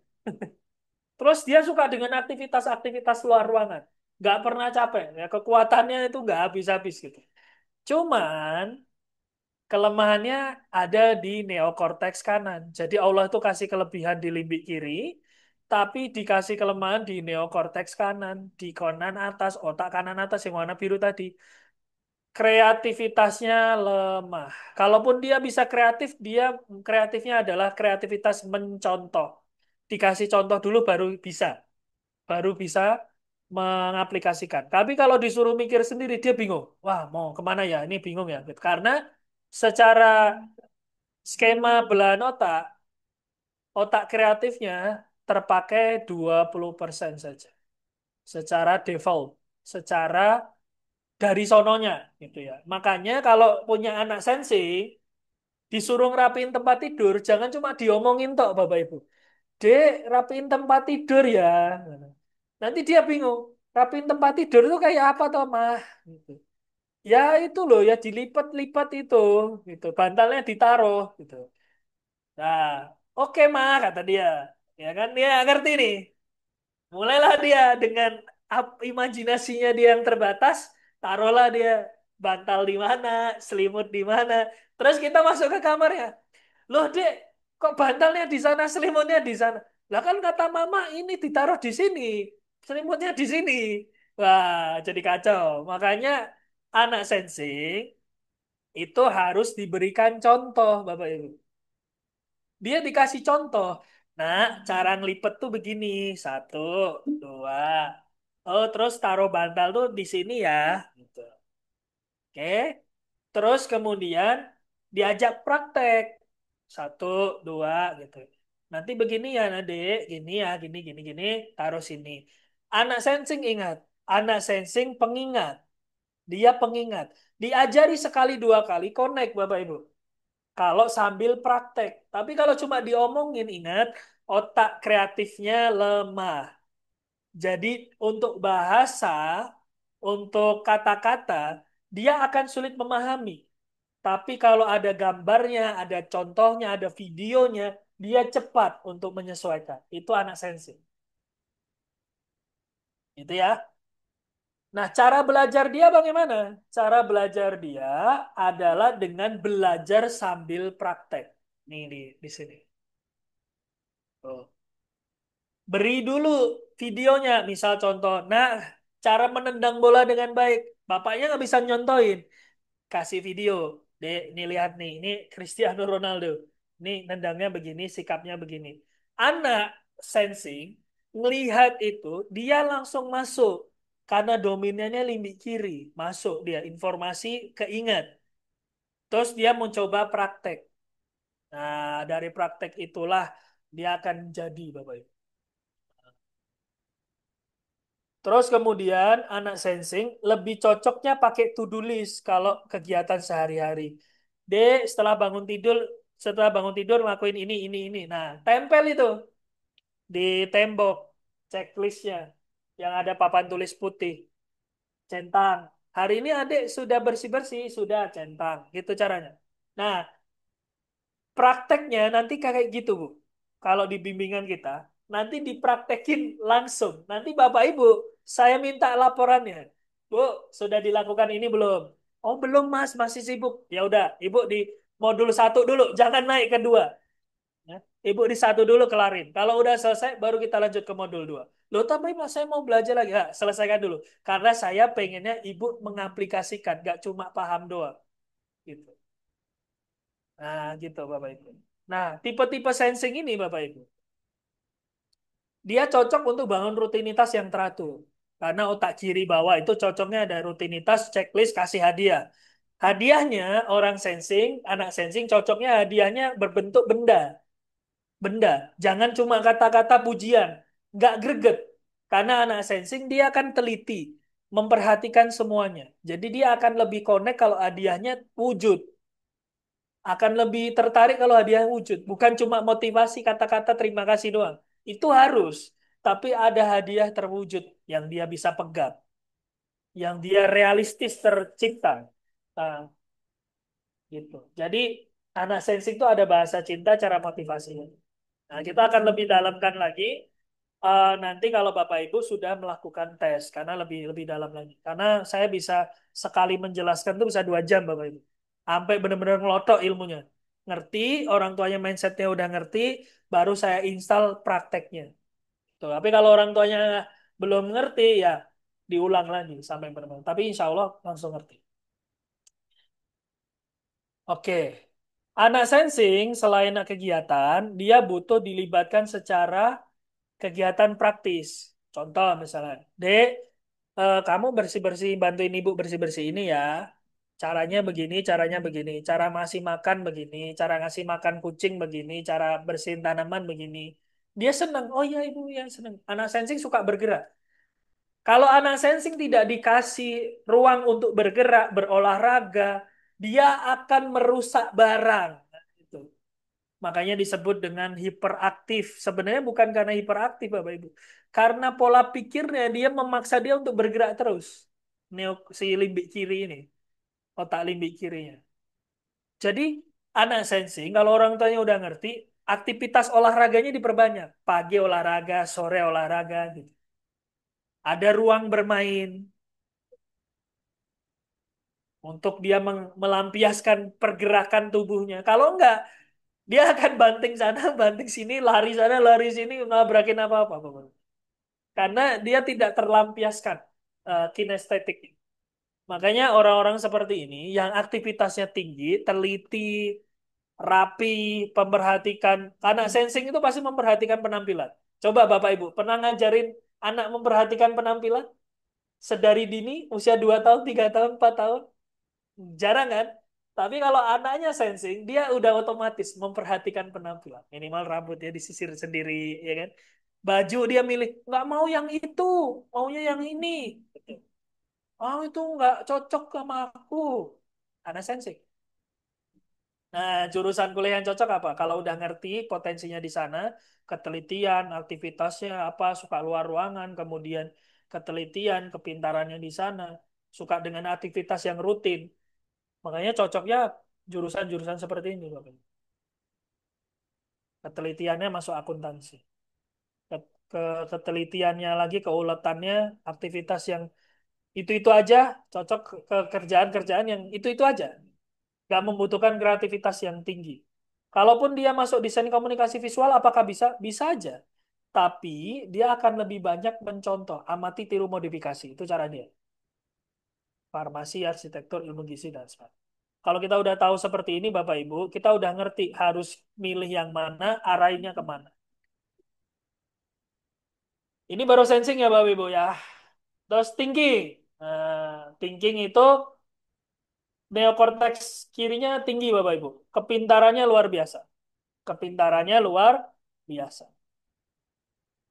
Terus dia suka dengan aktivitas-aktivitas luar ruangan. Nggak pernah capek. Ya, kekuatannya itu nggak habis-habis gitu. Cuman kelemahannya ada di neokorteks kanan. Jadi Allah itu kasih kelebihan di limbik kiri, tapi dikasih kelemahan di neokorteks kanan, di kanan atas, otak kanan atas yang warna biru tadi. Kreativitasnya lemah. Kalaupun dia bisa kreatif, dia kreatifnya adalah kreativitas mencontoh. Dikasih contoh dulu baru bisa mengaplikasikan. Tapi kalau disuruh mikir sendiri dia bingung. Wah, mau kemana ya? Ini bingung ya. Karena secara skema belahan otak, otak kreatifnya terpakai 20% saja. Secara default, secara dari sononya gitu ya. Makanya kalau punya anak sensing, disuruh ngerapiin tempat tidur, jangan cuma diomongin tok Bapak Ibu. Dek, rapiin tempat tidur ya. Nanti dia bingung. Rapiin tempat tidur itu kayak apa toh, mah? Gitu. Ya itu loh, ya dilipat-lipat itu, gitu. Bantalnya ditaruh, gitu. Nah, oke mah kata dia, ya kan dia ngerti nih. Mulailah dia dengan imajinasinya dia yang terbatas, taruhlah dia bantal di mana, selimut di mana. Terus kita masuk ke kamarnya. Loh, Dek, kok bantalnya di sana, selimutnya di sana? Lah kan kata Mama ini ditaruh di sini, selimutnya di sini. Wah, jadi kacau. Makanya anak sensing itu harus diberikan contoh, Bapak Ibu. Dia dikasih contoh. Nah, cara ngelipet tuh begini. Satu, dua. Oh, terus taruh bantal tuh di sini ya. Gitu. Oke. Terus kemudian diajak praktek. Satu, dua gitu. Nanti begini ya, adik. Gini ya, gini, gini, gini. Taruh sini. Anak sensing ingat. Anak sensing pengingat. Dia pengingat. Diajari sekali dua kali, connect Bapak Ibu. Kalau sambil praktek. Tapi kalau cuma diomongin, ingat, otak kreatifnya lemah. Jadi untuk bahasa, untuk kata-kata, dia akan sulit memahami. Tapi kalau ada gambarnya, ada contohnya, ada videonya, dia cepat untuk menyesuaikan. Itu anak sensing. Itu ya. Nah, cara belajar dia bagaimana? Cara belajar dia adalah dengan belajar sambil praktek. Nih di sini. Tuh. Beri dulu videonya, misal contoh. Nah, cara menendang bola dengan baik. Bapaknya nggak bisa nyontoin. Kasih video. Dek, ini lihat nih. Ini Cristiano Ronaldo. Ini nendangnya begini, sikapnya begini. Anak sensing, ngelihat itu, dia langsung masuk. Karena dominannya limbik kiri. Masuk dia, informasi keingat. Terus dia mencoba praktek. Nah, dari praktek itulah dia akan jadi, Bapak Ibu. Terus kemudian anak sensing lebih cocoknya pakai to-do list kalau kegiatan sehari-hari. Dek, setelah bangun tidur ngelakuin ini. Nah, tempel itu di tembok checklistnya yang ada papan tulis putih. Centang. Hari ini adik sudah bersih-bersih, sudah centang. Gitu caranya. Nah, prakteknya nanti kayak gitu, Bu. Kalau di bimbingan kita, nanti dipraktekin langsung. Nanti Bapak Ibu, saya minta laporannya. Bu, sudah dilakukan ini belum? Oh, belum, Mas, masih sibuk. Ya udah, Ibu di modul satu dulu, jangan naik kedua. Ya. Ibu di satu dulu kelarin. Kalau udah selesai, baru kita lanjut ke modul dua. Loh, tapi Mas, saya mau belajar lagi. Ya, selesaikan dulu. Karena saya pengennya Ibu mengaplikasikan, gak cuma paham doang. Gitu. Nah, gitu Bapak Ibu. Nah, tipe-tipe sensing ini Bapak Ibu, dia cocok untuk bangun rutinitas yang teratur. Karena otak kiri bawah itu cocoknya ada rutinitas, checklist, kasih hadiah. Hadiahnya orang sensing, anak sensing cocoknya hadiahnya berbentuk benda. Benda. Jangan cuma kata-kata pujian. Nggak greget. Karena anak sensing dia akan teliti. Memperhatikan semuanya. Jadi dia akan lebih connect kalau hadiahnya wujud. Akan lebih tertarik kalau hadiah wujud. Bukan cuma motivasi kata-kata terima kasih doang. Itu harus. Tapi ada hadiah terwujud yang dia bisa pegang. Yang dia realistis tercipta. Nah, gitu. Jadi anak sensing itu ada bahasa cinta, cara motivasinya. Nah, kita akan lebih dalamkan lagi nanti kalau Bapak Ibu sudah melakukan tes karena lebih lebih dalam lagi. Karena saya bisa sekali menjelaskan itu bisa 2 jam Bapak Ibu. Sampai benar-benar ngelotok ilmunya. Ngerti, orang tuanya mindsetnya udah ngerti, baru saya install prakteknya. Tuh, tapi kalau orang tuanya belum ngerti ya diulang lagi sampai benar-benar. Tapi insya Allah langsung ngerti. Oke. Anak sensing selain kegiatan, dia butuh dilibatkan secara kegiatan praktis. Contoh misalnya, Dek, kamu bersih-bersih, bantuin ibu bersih-bersih ini ya. Caranya begini. Cara ngasih makan begini, cara ngasih makan kucing begini, cara bersihin tanaman begini. Dia senang. Oh iya ibu ya senang. Anak sensing suka bergerak. Kalau anak sensing tidak dikasih ruang untuk bergerak, berolahraga, dia akan merusak barang. Nah, itu. Makanya disebut dengan hiperaktif. Sebenarnya bukan karena hiperaktif, Bapak Ibu. Karena pola pikirnya dia memaksa dia untuk bergerak terus. Si limbik kiri ini, otak limbik kirinya. Jadi anak sensing kalau orang tuanya udah ngerti, aktivitas olahraganya diperbanyak. Pagi olahraga, sore olahraga gitu. Ada ruang bermain untuk dia melampiaskan pergerakan tubuhnya. Kalau enggak, dia akan banting sana, banting sini, lari sana, lari sini, ngabrakin apa-apa. Karena dia tidak terlampiaskan kinestetik. Makanya orang-orang seperti ini yang aktivitasnya tinggi, teliti, rapi, memperhatikan. Anak sensing itu pasti memperhatikan penampilan. Coba Bapak Ibu, pernah ngajarin anak memperhatikan penampilan? Sedari dini, usia 2 tahun, 3 tahun, 4 tahun? Jarang kan? Tapi kalau anaknya sensing, dia udah otomatis memperhatikan penampilan. Minimal rambutnya disisir sendiri, ya kan? Baju dia milih, nggak mau yang itu, maunya yang ini. Oh itu nggak cocok sama aku. Anak sensing. Nah, jurusan kuliah yang cocok apa? Kalau udah ngerti potensinya di sana, ketelitian, aktivitasnya apa, suka luar ruangan, kemudian ketelitian, kepintarannya di sana, suka dengan aktivitas yang rutin. Makanya cocoknya jurusan-jurusan seperti ini, Bapak. Ketelitiannya masuk akuntansi. Ke ketelitiannya lagi, keuletannya, aktivitas yang itu-itu aja, cocok ke kerjaan-kerjaan yang itu-itu aja. Nggak membutuhkan kreativitas yang tinggi. Kalaupun dia masuk desain komunikasi visual, apakah bisa? Bisa aja. Tapi dia akan lebih banyak mencontoh, amati, tiru, modifikasi. Itu cara dia. Farmasi, arsitektur, ilmu gizi, dan sebagainya. Kalau kita udah tahu seperti ini, Bapak Ibu, kita udah ngerti harus milih yang mana, arahnya kemana. Ini baru sensing ya, Bapak Ibu ya. Terus thinking. Nah, thinking itu neokorteks kirinya tinggi, Bapak Ibu. Kepintarannya luar biasa. Kepintarannya luar biasa.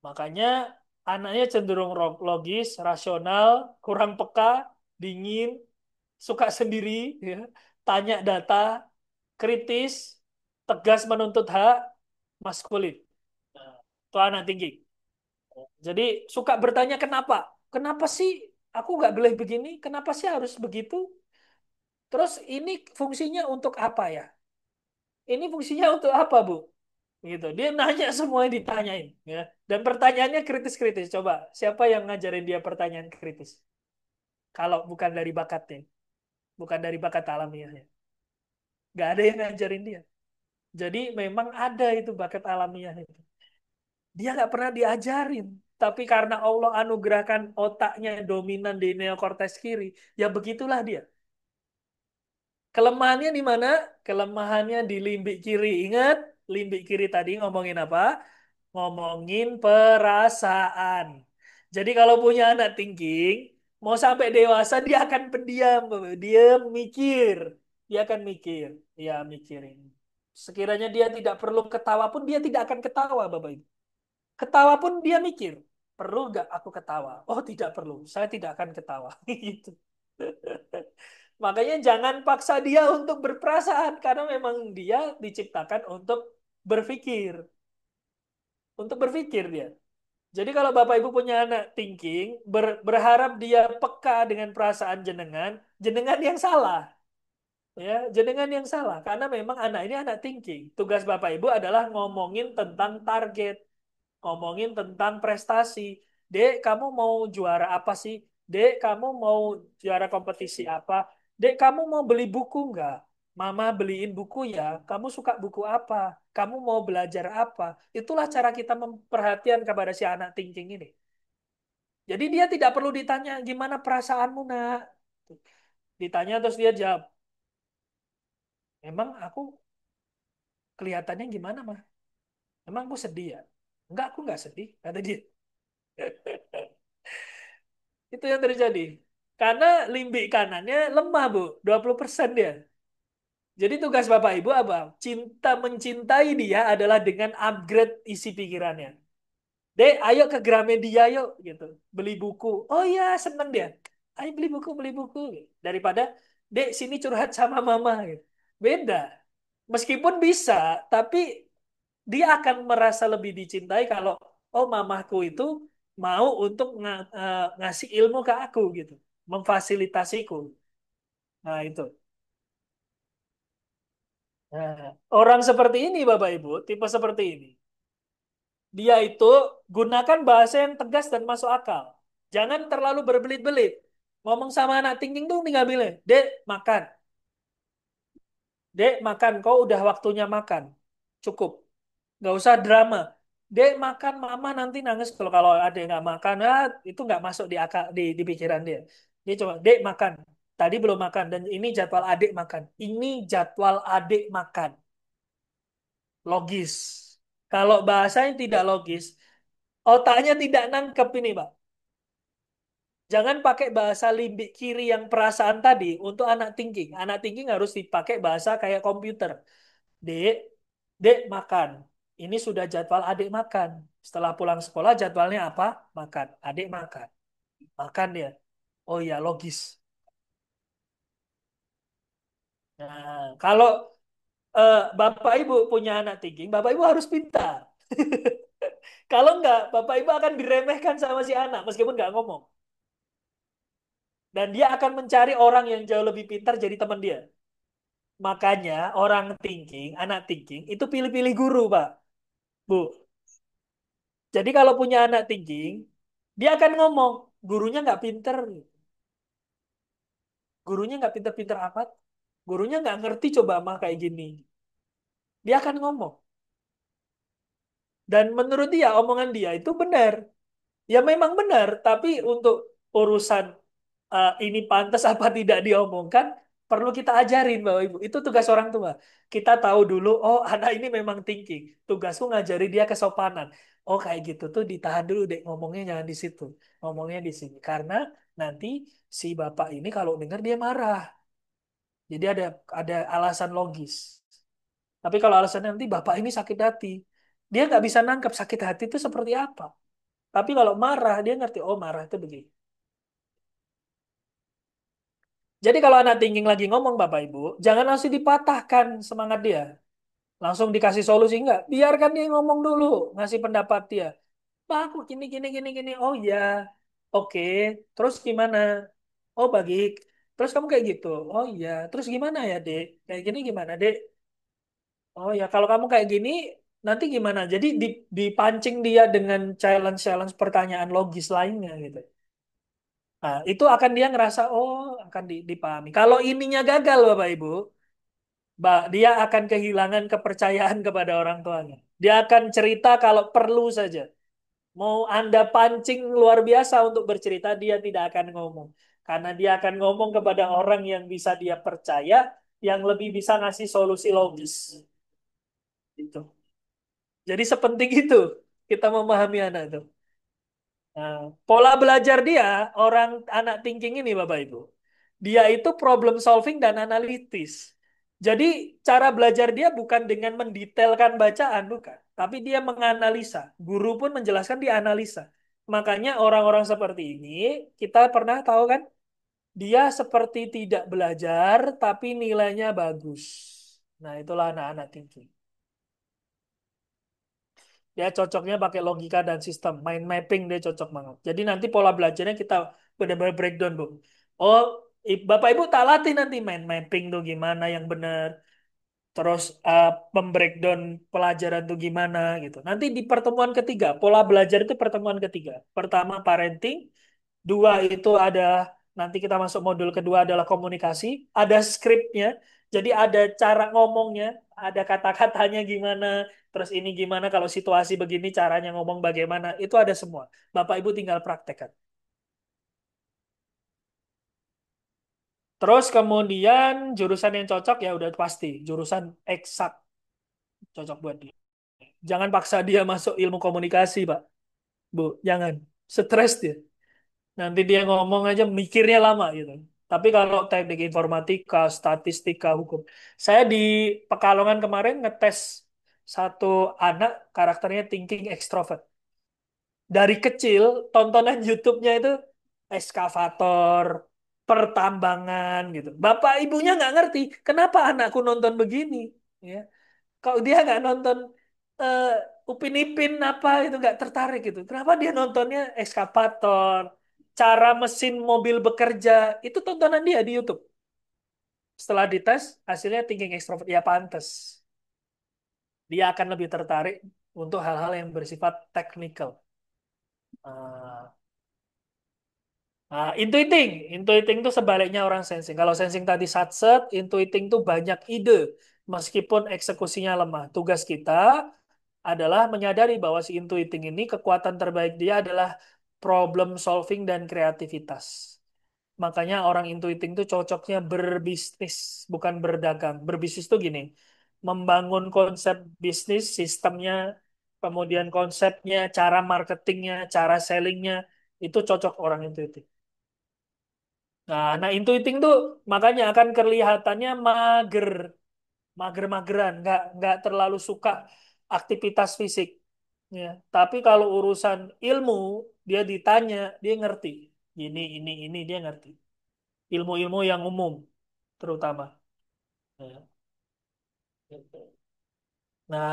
Makanya anaknya cenderung logis, rasional, kurang peka, dingin, suka sendiri, ya, tanya data, kritis, tegas menuntut hak, maskulin. Nah, itu anak tinggi. Jadi suka bertanya kenapa? Kenapa sih aku nggak boleh begini? Kenapa sih harus begitu? Terus ini fungsinya untuk apa ya? Ini fungsinya untuk apa, Bu? Gitu. Dia nanya semua yang ditanyain, ya. Dan pertanyaannya kritis-kritis. Coba, siapa yang ngajarin dia pertanyaan kritis? Kalau bukan dari bakatnya, bukan dari bakat alamiahnya. Nggak ada yang ngajarin dia. Jadi memang ada itu bakat alamiah itu. Dia nggak pernah diajarin. Tapi karena Allah anugerahkan otaknya dominan di neokortex kiri, ya begitulah dia. Kelemahannya di mana? Kelemahannya di limbik kiri. Ingat, limbik kiri tadi ngomongin apa? Ngomongin perasaan. Jadi kalau punya anak thinking, mau sampai dewasa dia akan pendiam, Bapak. Dia mikir. Dia akan mikir. Ya, mikirin. Sekiranya dia tidak perlu ketawa pun dia tidak akan ketawa, Bapak Ibu. Ketawa pun dia mikir. Perlu nggak aku ketawa? Oh, tidak perlu. Saya tidak akan ketawa. Gitu. Makanya jangan paksa dia untuk berperasaan karena memang dia diciptakan untuk berpikir, untuk berpikir dia. Jadi kalau Bapak Ibu punya anak thinking, berharap dia peka dengan perasaan jenengan, jenengan yang salah. Ya, jenengan yang salah karena memang anak ini anak thinking. Tugas Bapak Ibu adalah ngomongin tentang target, ngomongin tentang prestasi. Dek, kamu mau juara apa sih? Dek, kamu mau juara kompetisi apa? Dek, kamu mau beli buku nggak? Mama beliin buku ya. Kamu suka buku apa? Kamu mau belajar apa? Itulah cara kita memperhatikan kepada si anak thinking ini. Jadi dia tidak perlu ditanya gimana perasaanmu nak. Ditanya terus dia jawab, emang aku kelihatannya gimana mah? Emang aku sedih ya? Enggak, aku nggak sedih, kata dia. Itu yang terjadi. Karena limbik kanannya lemah, Bu. 20% dia. Jadi tugas Bapak Ibu apa? Cinta mencintai dia adalah dengan upgrade isi pikirannya. Dek, ayo ke Gramedia yuk gitu. Beli buku. Oh iya, seneng dia. Ayo beli buku, beli buku. Daripada, Dek, sini curhat sama mama gitu. Beda. Meskipun bisa, tapi dia akan merasa lebih dicintai kalau oh mamaku itu mau untuk ngasih ilmu ke aku gitu, memfasilitasiku. Nah, itu. Nah, orang seperti ini Bapak Ibu, tipe seperti ini. Dia itu gunakan bahasa yang tegas dan masuk akal. Jangan terlalu berbelit-belit. Ngomong sama anak tingking tuh tinggal bilang, "Dek, makan. Dek, makan. Kau udah waktunya makan. Cukup. Nggak usah drama. Dek makan, mama nanti nangis kalau ada yang nggak makan. Itu nggak masuk di akal di pikiran dia. Dia coba, Dek makan. Tadi belum makan dan ini jadwal adik makan. Ini jadwal adik makan. Logis. Kalau bahasanya tidak logis, otaknya tidak nangkep ini, Pak. Jangan pakai bahasa limbik kiri yang perasaan tadi untuk anak thinking. Anak thinking harus dipakai bahasa kayak komputer. Dek, dek makan. Ini sudah jadwal adik makan. Setelah pulang sekolah jadwalnya apa? Makan. Adik makan. Makan dia. Oh iya, logis. Nah, kalau Bapak Ibu punya anak thinking, Bapak Ibu harus pintar. Kalau enggak, Bapak Ibu akan diremehkan sama si anak meskipun nggak ngomong. Dan dia akan mencari orang yang jauh lebih pintar jadi teman dia. Makanya orang thinking, anak thinking, itu pilih-pilih guru, Pak. Bu. Jadi kalau punya anak thinking, dia akan ngomong, gurunya nggak pinter. Gurunya nggak pinter-pinter amat. Gurunya nggak ngerti coba mah kayak gini. Dia akan ngomong. Dan menurut dia, omongan dia itu benar. Ya memang benar, tapi untuk urusan ini pantas apa tidak diomongkan, perlu kita ajarin Bapak Ibu. Itu tugas orang tua. Kita tahu dulu, oh anak ini memang thinking. Tugasku ngajari dia kesopanan. Oh kayak gitu tuh ditahan dulu deh, ngomongnya jangan di situ. Ngomongnya di sini. Karena nanti si bapak ini kalau dengar dia marah. Jadi ada alasan logis. Tapi kalau alasannya nanti bapak ini sakit hati, dia nggak bisa nangkep sakit hati itu seperti apa. Tapi kalau marah, dia ngerti, oh marah itu begini. Jadi kalau anak thinking lagi ngomong Bapak Ibu, jangan langsung dipatahkan semangat dia. Langsung dikasih solusi enggak. Biarkan dia ngomong dulu, ngasih pendapat dia. Pak, aku gini, gini, gini, gini. Oh ya, oke. Terus gimana? Oh baik. Terus kamu kayak gitu. Oh iya. Terus gimana ya, Dek? Kayak gini gimana, Dek? Oh ya, kalau kamu kayak gini, nanti gimana? Jadi dipancing dia dengan challenge-challenge pertanyaan logis lainnya gitu. Nah, itu akan dia ngerasa, oh, akan dipahami. Kalau ininya gagal, Bapak Ibu, dia akan kehilangan kepercayaan kepada orang tuanya. Dia akan cerita kalau perlu saja. Mau Anda pancing luar biasa untuk bercerita, dia tidak akan ngomong. Karena dia akan ngomong kepada orang yang bisa dia percaya, yang lebih bisa ngasih solusi logis. Gitu. Jadi sepenting itu kita memahami anak itu. Nah, pola belajar dia, orang anak thinking ini Bapak Ibu, dia itu problem solving dan analitis. Jadi cara belajar dia bukan dengan mendetailkan bacaan, bukan. Tapi dia menganalisa. Guru pun menjelaskan dia analisa. Makanya orang-orang seperti ini, kita pernah tahu kan, dia seperti tidak belajar, tapi nilainya bagus. Nah, itulah anak-anak thinking. Dia cocoknya pakai logika dan sistem. Mind mapping dia cocok banget. Jadi nanti pola belajarnya kita benar-benar breakdown, Bu. Oh, Bapak Ibu tak latih nanti mind mapping tuh gimana yang benar. Terus membreakdown pelajaran tuh gimana gitu. Nanti di pertemuan ketiga, pola belajar itu pertemuan ketiga. Pertama parenting, dua itu ada nanti kita masuk modul kedua adalah komunikasi, ada skripnya, jadi ada cara ngomongnya, ada kata-katanya gimana, terus ini gimana kalau situasi begini caranya ngomong bagaimana, itu ada semua. Bapak Ibu tinggal praktekkan. Terus kemudian jurusan yang cocok ya udah pasti jurusan eksak cocok buat dia. Jangan paksa dia masuk ilmu komunikasi, Pak. Bu, jangan. Stres dia. Nanti dia ngomong aja mikirnya lama gitu. Tapi kalau teknik informatika, statistika, hukum. Saya di Pekalongan kemarin ngetes satu anak karakternya thinking extrovert. Dari kecil tontonan YouTube-nya itu eskavator, pertambangan gitu. Bapak ibunya nggak ngerti kenapa anakku nonton begini. Ya. Kalau dia nggak nonton eh, Upin Ipin apa itu nggak tertarik gitu. Kenapa dia nontonnya eskavator, cara mesin mobil bekerja, itu tontonan dia di YouTube. Setelah dites, hasilnya thinking extrovert ya pantas. Dia akan lebih tertarik untuk hal-hal yang bersifat technical. Ah, intuiting. Intuiting itu sebaliknya orang sensing. Kalau sensing tadi satset, intuiting itu banyak ide. Meskipun eksekusinya lemah. Tugas kita adalah menyadari bahwa si intuiting ini kekuatan terbaik dia adalah problem solving dan kreativitas. Makanya orang intuiting itu cocoknya berbisnis, bukan berdagang. Berbisnis tuh gini, membangun konsep bisnis, sistemnya, kemudian konsepnya, cara marketingnya, cara sellingnya, itu cocok orang intuiting. Nah, anak intuiting tuh makanya akan kelihatannya mager, mager-mageran, nggak terlalu suka aktivitas fisik. Ya. Tapi kalau urusan ilmu, dia ditanya, dia ngerti. Ini dia ngerti. Ilmu-ilmu yang umum, terutama. Ya, gitu. Nah,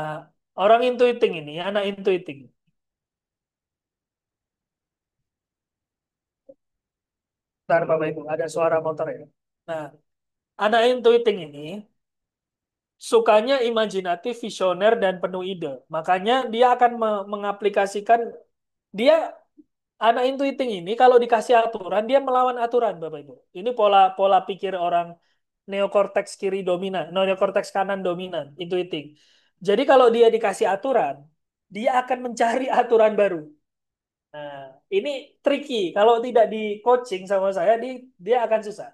orang intuiting ini, anak intuiting. Bentar, Bapak Ibu, ada suara motor ya. Nah, anak intuiting ini sukanya imajinatif, visioner, dan penuh ide. Makanya dia akan mengaplikasikan, dia anak intuiting ini kalau dikasih aturan, dia melawan aturan, Bapak Ibu. Ini pola pola pikir orang neokorteks kiri dominan, neokorteks kanan dominan, intuiting. Jadi kalau dia dikasih aturan, dia akan mencari aturan baru. Nah, ini tricky. Kalau tidak di coaching sama saya, dia akan susah.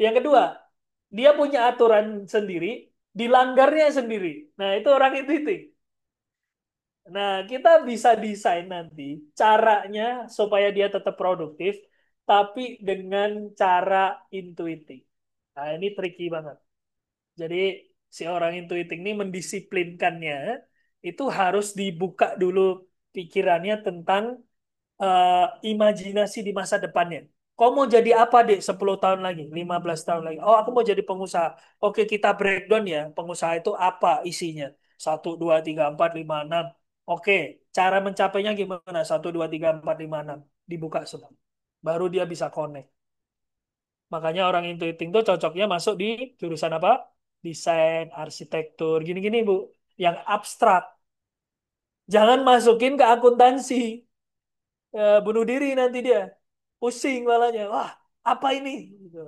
Yang kedua, dia punya aturan sendiri, dilanggarnya sendiri. Nah, itu orang intuiting. Nah, kita bisa desain nanti caranya supaya dia tetap produktif, tapi dengan cara intuitif. Nah, ini tricky banget. Jadi, si orang intuitif ini mendisiplinkannya, itu harus dibuka dulu pikirannya tentang eh, imajinasi di masa depannya. Kau mau jadi apa, Dek, 10 tahun lagi, 15 tahun lagi? Oh, aku mau jadi pengusaha. Oke, kita breakdown ya. Pengusaha itu apa isinya? Satu, dua, tiga, empat, lima, enam. Oke, cara mencapainya gimana? Satu, dua, tiga, empat, lima, enam. Dibuka semua. Baru dia bisa connect. Makanya orang intuiting tuh cocoknya masuk di jurusan apa? Desain, arsitektur, gini-gini, Bu. Yang abstrak. Jangan masukin ke akuntansi. Bunuh diri nanti dia. Pusing malahnya. Wah, apa ini? Gitu.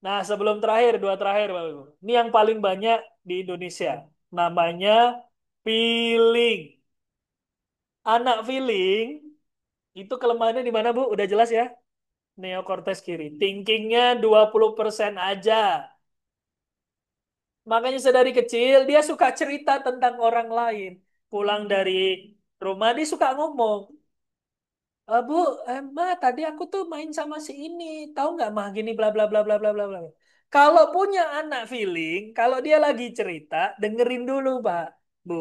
Nah, sebelum terakhir, dua terakhir, Bapak Ibu. Ini yang paling banyak di Indonesia. Namanya feeling. Anak feeling itu kelemahannya di mana, Bu? Udah jelas ya? Neokortex kiri. Thinkingnya 20% aja. Makanya sedari kecil dia suka cerita tentang orang lain. Pulang dari rumah dia suka ngomong. Bu, Ma, tadi aku tuh main sama si ini. Tahu nggak, mah gini bla bla bla bla bla bla bla. Kalau punya anak feeling, kalau dia lagi cerita, dengerin dulu, Pak. Bu,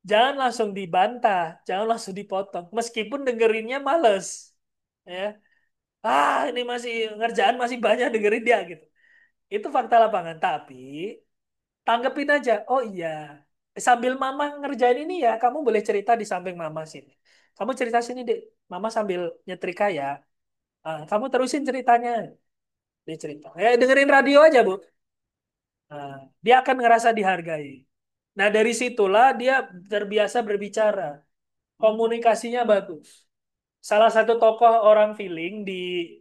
jangan langsung dibantah, jangan langsung dipotong. Meskipun dengerinnya males. Ya. Ini masih ngerjaan masih banyak dengerin dia gitu. Itu fakta lapangan, tapi tanggepin aja. Oh iya, sambil mama ngerjain ini ya, kamu boleh cerita di samping mama sini. Kamu cerita sini, Dek. Mama sambil nyetrika ya. Kamu terusin ceritanya. Dia cerita. Dengerin radio aja, Bu. Nah, dia akan ngerasa dihargai. Nah, dari situlah dia terbiasa berbicara. Komunikasinya bagus. Salah satu tokoh orang feeling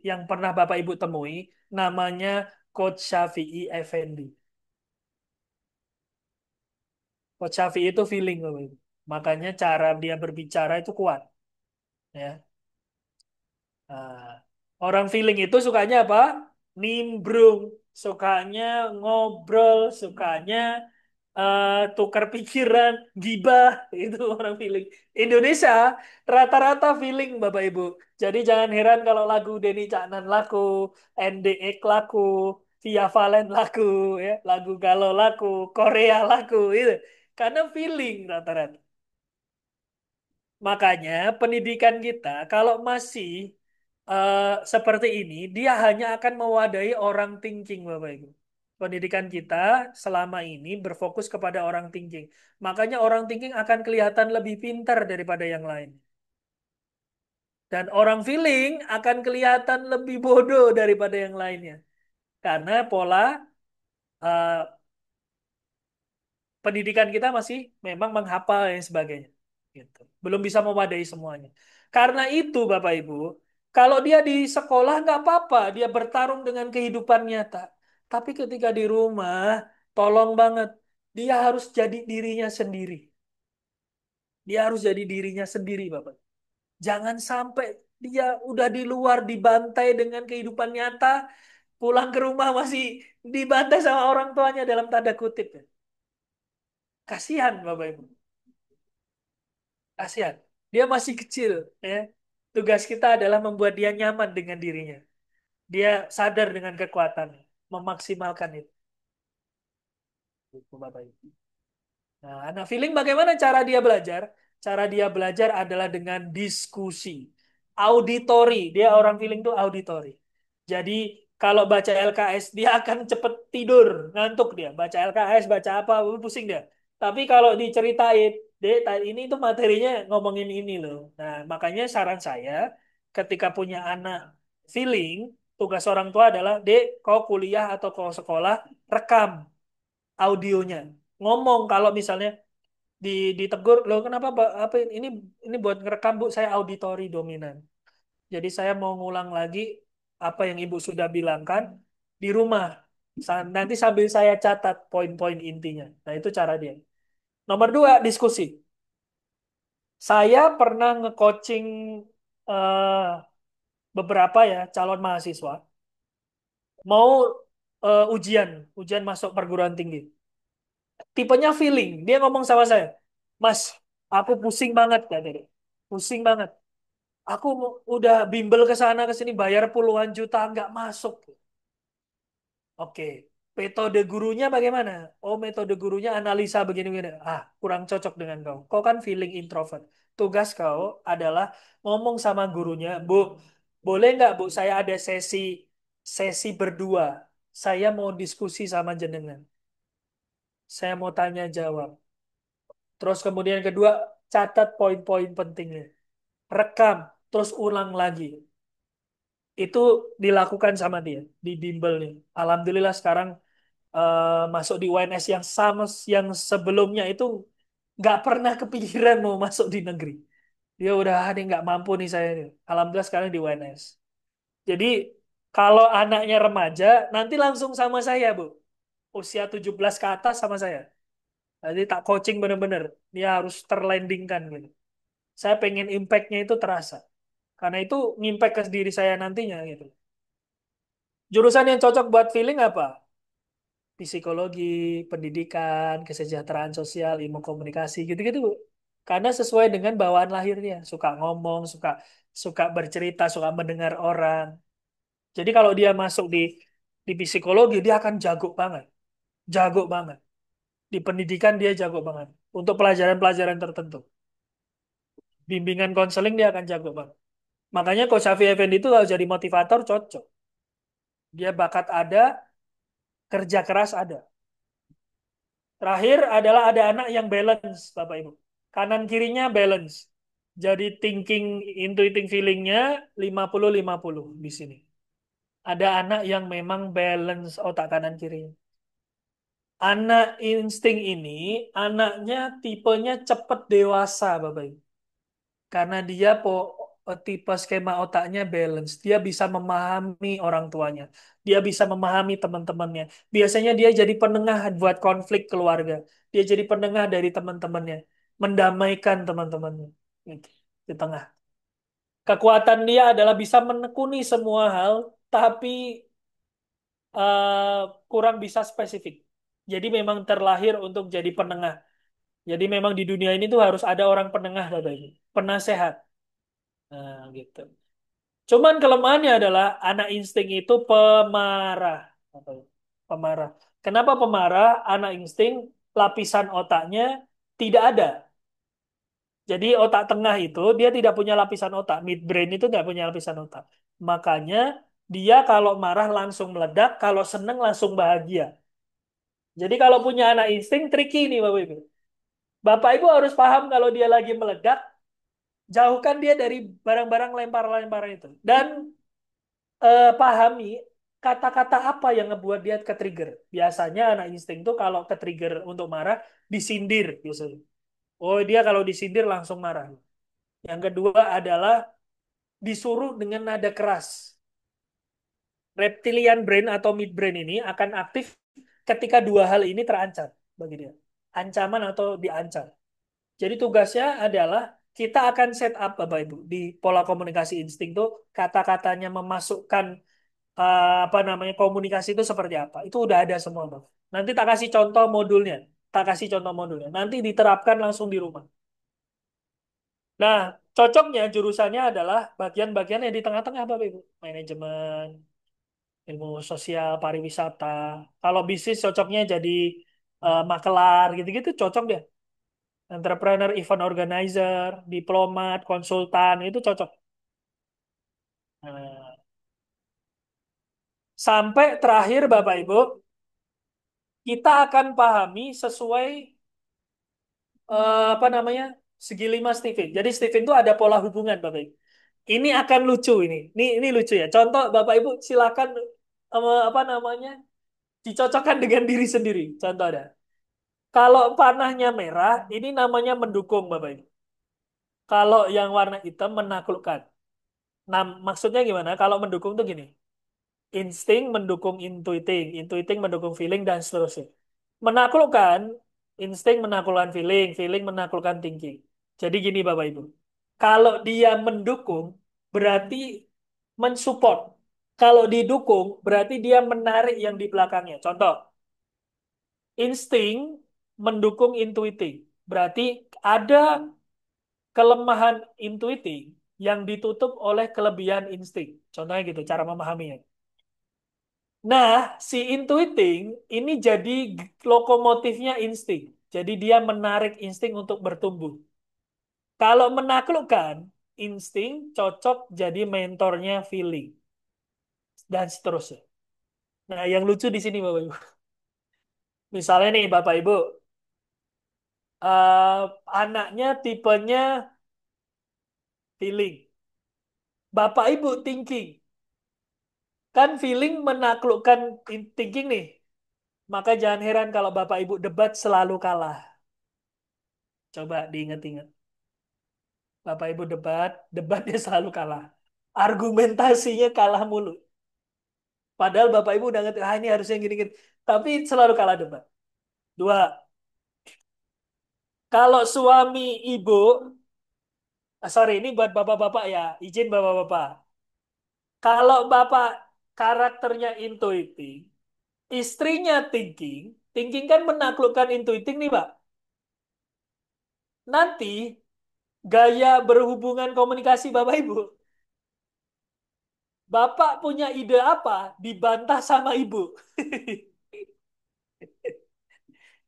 yang pernah Bapak Ibu temui, namanya Coach Shafi'i Effendi. Coach Shafi'i itu feeling, Bapak Ibu. Makanya cara dia berbicara itu kuat. Ya. Nah, orang feeling itu sukanya apa? Nimbrung, sukanya ngobrol, sukanya tukar pikiran, gibah, itu orang feeling. Indonesia rata-rata feeling, Bapak Ibu. Jadi jangan heran kalau lagu Denny Caknan laku, NDX laku, Via Valen laku, ya, lagu Galau laku, Korea laku, itu. Karena feeling rata-rata. Makanya pendidikan kita kalau masih eh, seperti ini, dia hanya akan mewadahi orang thinking, Bapak Ibu. Pendidikan kita selama ini berfokus kepada orang thinking. Makanya orang thinking akan kelihatan lebih pintar daripada yang lain. Dan orang feeling akan kelihatan lebih bodoh daripada yang lainnya. Karena pola eh, pendidikan kita masih memang menghafal dan sebagainya. Gitu. Belum bisa memadai semuanya. Karena itu, Bapak Ibu, kalau dia di sekolah nggak apa-apa, dia bertarung dengan kehidupan nyata. Tapi ketika di rumah, tolong banget, dia harus jadi dirinya sendiri. Dia harus jadi dirinya sendiri, Bapak. Jangan sampai dia udah di luar dibantai dengan kehidupan nyata, pulang ke rumah masih dibantai sama orang tuanya dalam tanda kutip. Kasihan, Bapak Ibu. Kasihan. Dia masih kecil, ya. Tugas kita adalah membuat dia nyaman dengan dirinya. Dia sadar dengan kekuatannya, memaksimalkan itu. Itu, Bapak Ibu. Nah, anak feeling bagaimana cara dia belajar? Cara dia belajar adalah dengan diskusi. Auditori. Dia orang feeling itu auditori. Jadi kalau baca LKS dia akan cepet tidur, ngantuk dia. Baca LKS, baca apa, pusing dia. Tapi kalau diceritain, dek, ini tuh materinya ngomongin ini loh. Nah, makanya saran saya ketika punya anak feeling, tugas orang tua adalah, dek, kau kuliah atau kau sekolah, rekam audionya. Ngomong kalau misalnya di ditegur, loh kenapa apa ini buat ngerekam Bu, saya auditori dominan. Jadi saya mau ngulang lagi apa yang Ibu sudah bilangkan di rumah. Nanti sambil saya catat poin-poin intinya. Nah, itu cara dia. Nomor dua, diskusi. Saya pernah nge-coaching eh, beberapa ya calon mahasiswa mau ujian, ujian masuk perguruan tinggi. Tipenya feeling. Dia ngomong sama saya, Mas, aku pusing banget katanya. Pusing banget. Aku udah bimbel ke sana ke sini bayar puluhan juta nggak masuk. Oke, metode gurunya bagaimana? Oh, metode gurunya analisa begini-begini. Ah, kurang cocok dengan kau. Kau kan feeling introvert. Tugas kau adalah ngomong sama gurunya, Bu, boleh nggak Bu, saya ada sesi berdua. Saya mau diskusi sama jenengan. Saya mau tanya jawab. Terus kemudian kedua, catat poin-poin pentingnya. Rekam, terus ulang lagi. Itu dilakukan sama dia di bimbelnya. Alhamdulillah sekarang masuk di UNS yang sama yang sebelumnya itu nggak pernah kepikiran mau masuk di negeri. Dia udah ada nggak mampu nih saya nih. Alhamdulillah sekarang di UNS. Jadi kalau anaknya remaja nanti langsung sama saya Bu. Usia 17 ke atas sama saya. Jadi tak coaching bener-bener. Dia harus terlandingkan gitu. Saya pengen impact-nya itu terasa. Karena itu ngimpact ke diri saya nantinya gitu. Jurusan yang cocok buat feeling apa? Psikologi, pendidikan, kesejahteraan sosial, ilmu komunikasi gitu-gitu. Bu. Karena sesuai dengan bawaan lahirnya, suka ngomong, suka suka bercerita, suka mendengar orang. Jadi kalau dia masuk di psikologi dia akan jago banget, jago banget. Di pendidikan dia jago banget. Untuk pelajaran-pelajaran tertentu, bimbingan konseling dia akan jago banget. Makanya Coach Shafi Effendi itu kalau jadi motivator cocok. Dia bakat ada, kerja keras ada. Terakhir adalah ada anak yang balance, Bapak Ibu. Kanan kirinya balance. Jadi thinking, intuiting feelingnya 50-50 di sini. Ada anak yang memang balance otak kanan kirinya. Anak insting ini, anaknya tipenya cepat dewasa, Bapak Ibu. Karena dia tipe skema otaknya balance. Dia bisa memahami orang tuanya. Dia bisa memahami teman-temannya. Biasanya dia jadi penengah buat konflik keluarga. Dia jadi penengah dari teman-temannya. Mendamaikan teman-temannya. Gitu. Di tengah. Kekuatan dia adalah bisa menekuni semua hal, tapi kurang bisa spesifik. Jadi memang terlahir untuk jadi penengah. Jadi memang di dunia ini tuh harus ada orang penengah, Bapak Ibu. Penasehat. Nah, gitu. Cuman kelemahannya adalah anak insting itu pemarah. Apa itu? Pemarah. Kenapa pemarah? Anak insting lapisan otaknya tidak ada. Jadi otak tengah itu dia tidak punya lapisan otak. Midbrain itu tidak punya lapisan otak. Makanya dia kalau marah langsung meledak, kalau seneng langsung bahagia. Jadi kalau punya anak insting tricky nih Bapak Ibu. Bapak Ibu harus paham kalau dia lagi meledak, jauhkan dia dari barang-barang lempar-lempar itu. Dan pahami kata-kata apa yang ngebuat dia ke-trigger. Biasanya anak insting tuh kalau ke-trigger untuk marah, disindir biasanya. Oh, dia kalau disindir langsung marah. Yang kedua adalah disuruh dengan nada keras. Reptilian brain atau midbrain ini akan aktif ketika dua hal ini terancam bagi dia. Ancaman atau diancam. Jadi tugasnya adalah kita akan set up Bapak Ibu di pola komunikasi insting tuh kata-katanya memasukkan apa namanya komunikasi itu seperti apa. Itu udah ada semua, Bang. Nanti tak kasih contoh modulnya. Tak kasih contoh modulnya. Nanti diterapkan langsung di rumah. Nah, cocoknya jurusannya adalah bagian-bagian yang di tengah-tengah, Bapak Ibu. Manajemen, ilmu sosial, pariwisata. Kalau bisnis cocoknya jadi makelar, gitu-gitu cocok deh. Entrepreneur, event organizer, diplomat, konsultan, itu cocok. Nah, sampai terakhir, Bapak Ibu, kita akan pahami sesuai apa namanya segi lima Steven. Jadi Steven itu ada pola hubungan, Bapak Ibu. Ini akan lucu ini. Ini lucu ya. Contoh Bapak Ibu silakan apa namanya dicocokkan dengan diri sendiri. Contoh ada. Kalau panahnya merah, ini namanya mendukung, Bapak Ibu. Kalau yang warna hitam menaklukkan. Nah, maksudnya gimana? Kalau mendukung tuh gini. Insting mendukung intuiting, intuiting mendukung feeling, dan seterusnya. Menaklukkan, insting menaklukkan feeling, feeling menaklukkan thinking. Jadi gini Bapak Ibu. Kalau dia mendukung, berarti mensupport. Kalau didukung, berarti dia menarik yang di belakangnya. Contoh, insting mendukung intuiting. Berarti ada kelemahan intuiting yang ditutup oleh kelebihan insting. Contohnya gitu, cara memahaminya. Nah, si intuiting ini jadi lokomotifnya insting. Jadi dia menarik insting untuk bertumbuh. Kalau menaklukkan, insting cocok jadi mentornya feeling dan seterusnya. Nah, yang lucu di sini Bapak Ibu. Misalnya nih Bapak Ibu, eh, anaknya tipenya feeling. Bapak Ibu thinking. Kan feeling menaklukkan thinking nih. Maka jangan heran kalau Bapak Ibu debat selalu kalah. Coba diingat-ingat. Bapak Ibu debat, debatnya selalu kalah. Argumentasinya kalah mulu. Padahal Bapak Ibu udah ngerti, ah ini harusnya gini-gini. Tapi selalu kalah debat. Dua, kalau suami ibu, sorry ini buat bapak-bapak ya, izin bapak-bapak. Kalau bapak karakternya intuiting, istrinya thinking, thinking kan menaklukkan intuiting nih Pak. Nanti gaya berhubungan komunikasi Bapak Ibu, Bapak punya ide apa, dibantah sama ibu.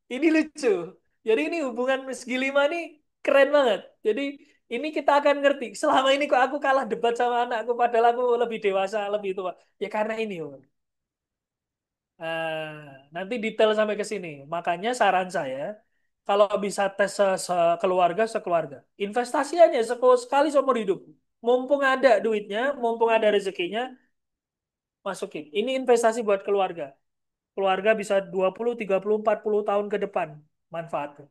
Ini lucu. Jadi ini hubungan segi lima nih keren banget. Jadi ini kita akan ngerti. Selama ini kok aku kalah debat sama anakku padahal aku lebih dewasa, lebih tua. Ya karena ini. Om. Nanti detail sampai ke sini. Makanya saran saya, kalau bisa tes sekeluarga, sekeluarga. Investasi aja sekali seumur hidup. Mumpung ada duitnya, mumpung ada rezekinya, masukin. Ini investasi buat keluarga. Keluarga bisa 20, 30, 40 tahun ke depan manfaatnya.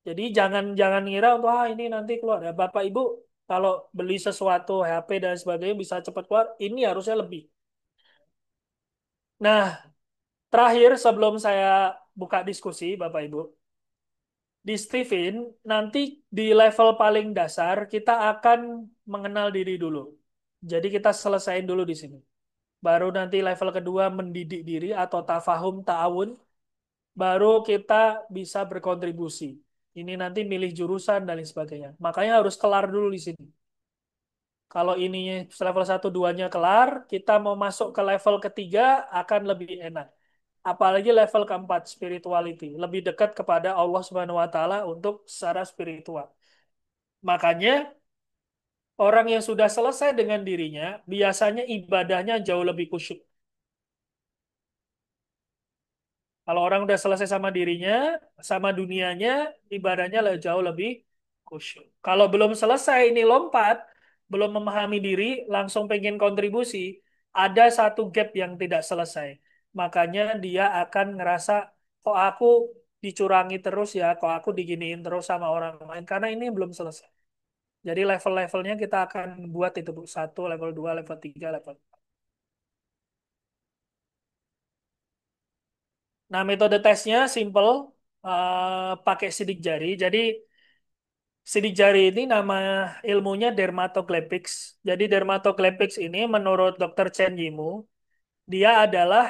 Jadi jangan jangan ngira untuk ini nanti keluar ya Bapak Ibu kalau beli sesuatu HP dan sebagainya bisa cepat keluar ini harusnya lebih. Nah, terakhir sebelum saya buka diskusi Bapak Ibu, di Steven nanti di level paling dasar kita akan mengenal diri dulu. Jadi kita selesaiin dulu di sini. Baru nanti level kedua mendidik diri atau tafahum ta'awun, baru kita bisa berkontribusi. Ini nanti milih jurusan dan lain sebagainya. Makanya harus kelar dulu di sini. Kalau ininya level satu 2-nya kelar, kita mau masuk ke level ketiga akan lebih enak. Apalagi level keempat, spirituality. Lebih dekat kepada Allah Subhanahu wa Ta'ala untuk secara spiritual. Makanya orang yang sudah selesai dengan dirinya, biasanya ibadahnya jauh lebih khusyuk. Kalau orang udah selesai sama dirinya, sama dunianya, ibadahnya jauh lebih khusyuk. Kalau belum selesai ini lompat, belum memahami diri, langsung pengen kontribusi, ada satu gap yang tidak selesai. Makanya dia akan ngerasa, kok aku dicurangi terus ya, kok aku diginiin terus sama orang lain, karena ini belum selesai. Jadi level-levelnya kita akan buat itu, Bu. Satu, level 2, level 3, level. Nah, metode tesnya simple, pakai sidik jari. Jadi sidik jari ini nama ilmunya dermatoglepics. Jadi dermatoglepics ini menurut Dr. Chen Yimu, dia adalah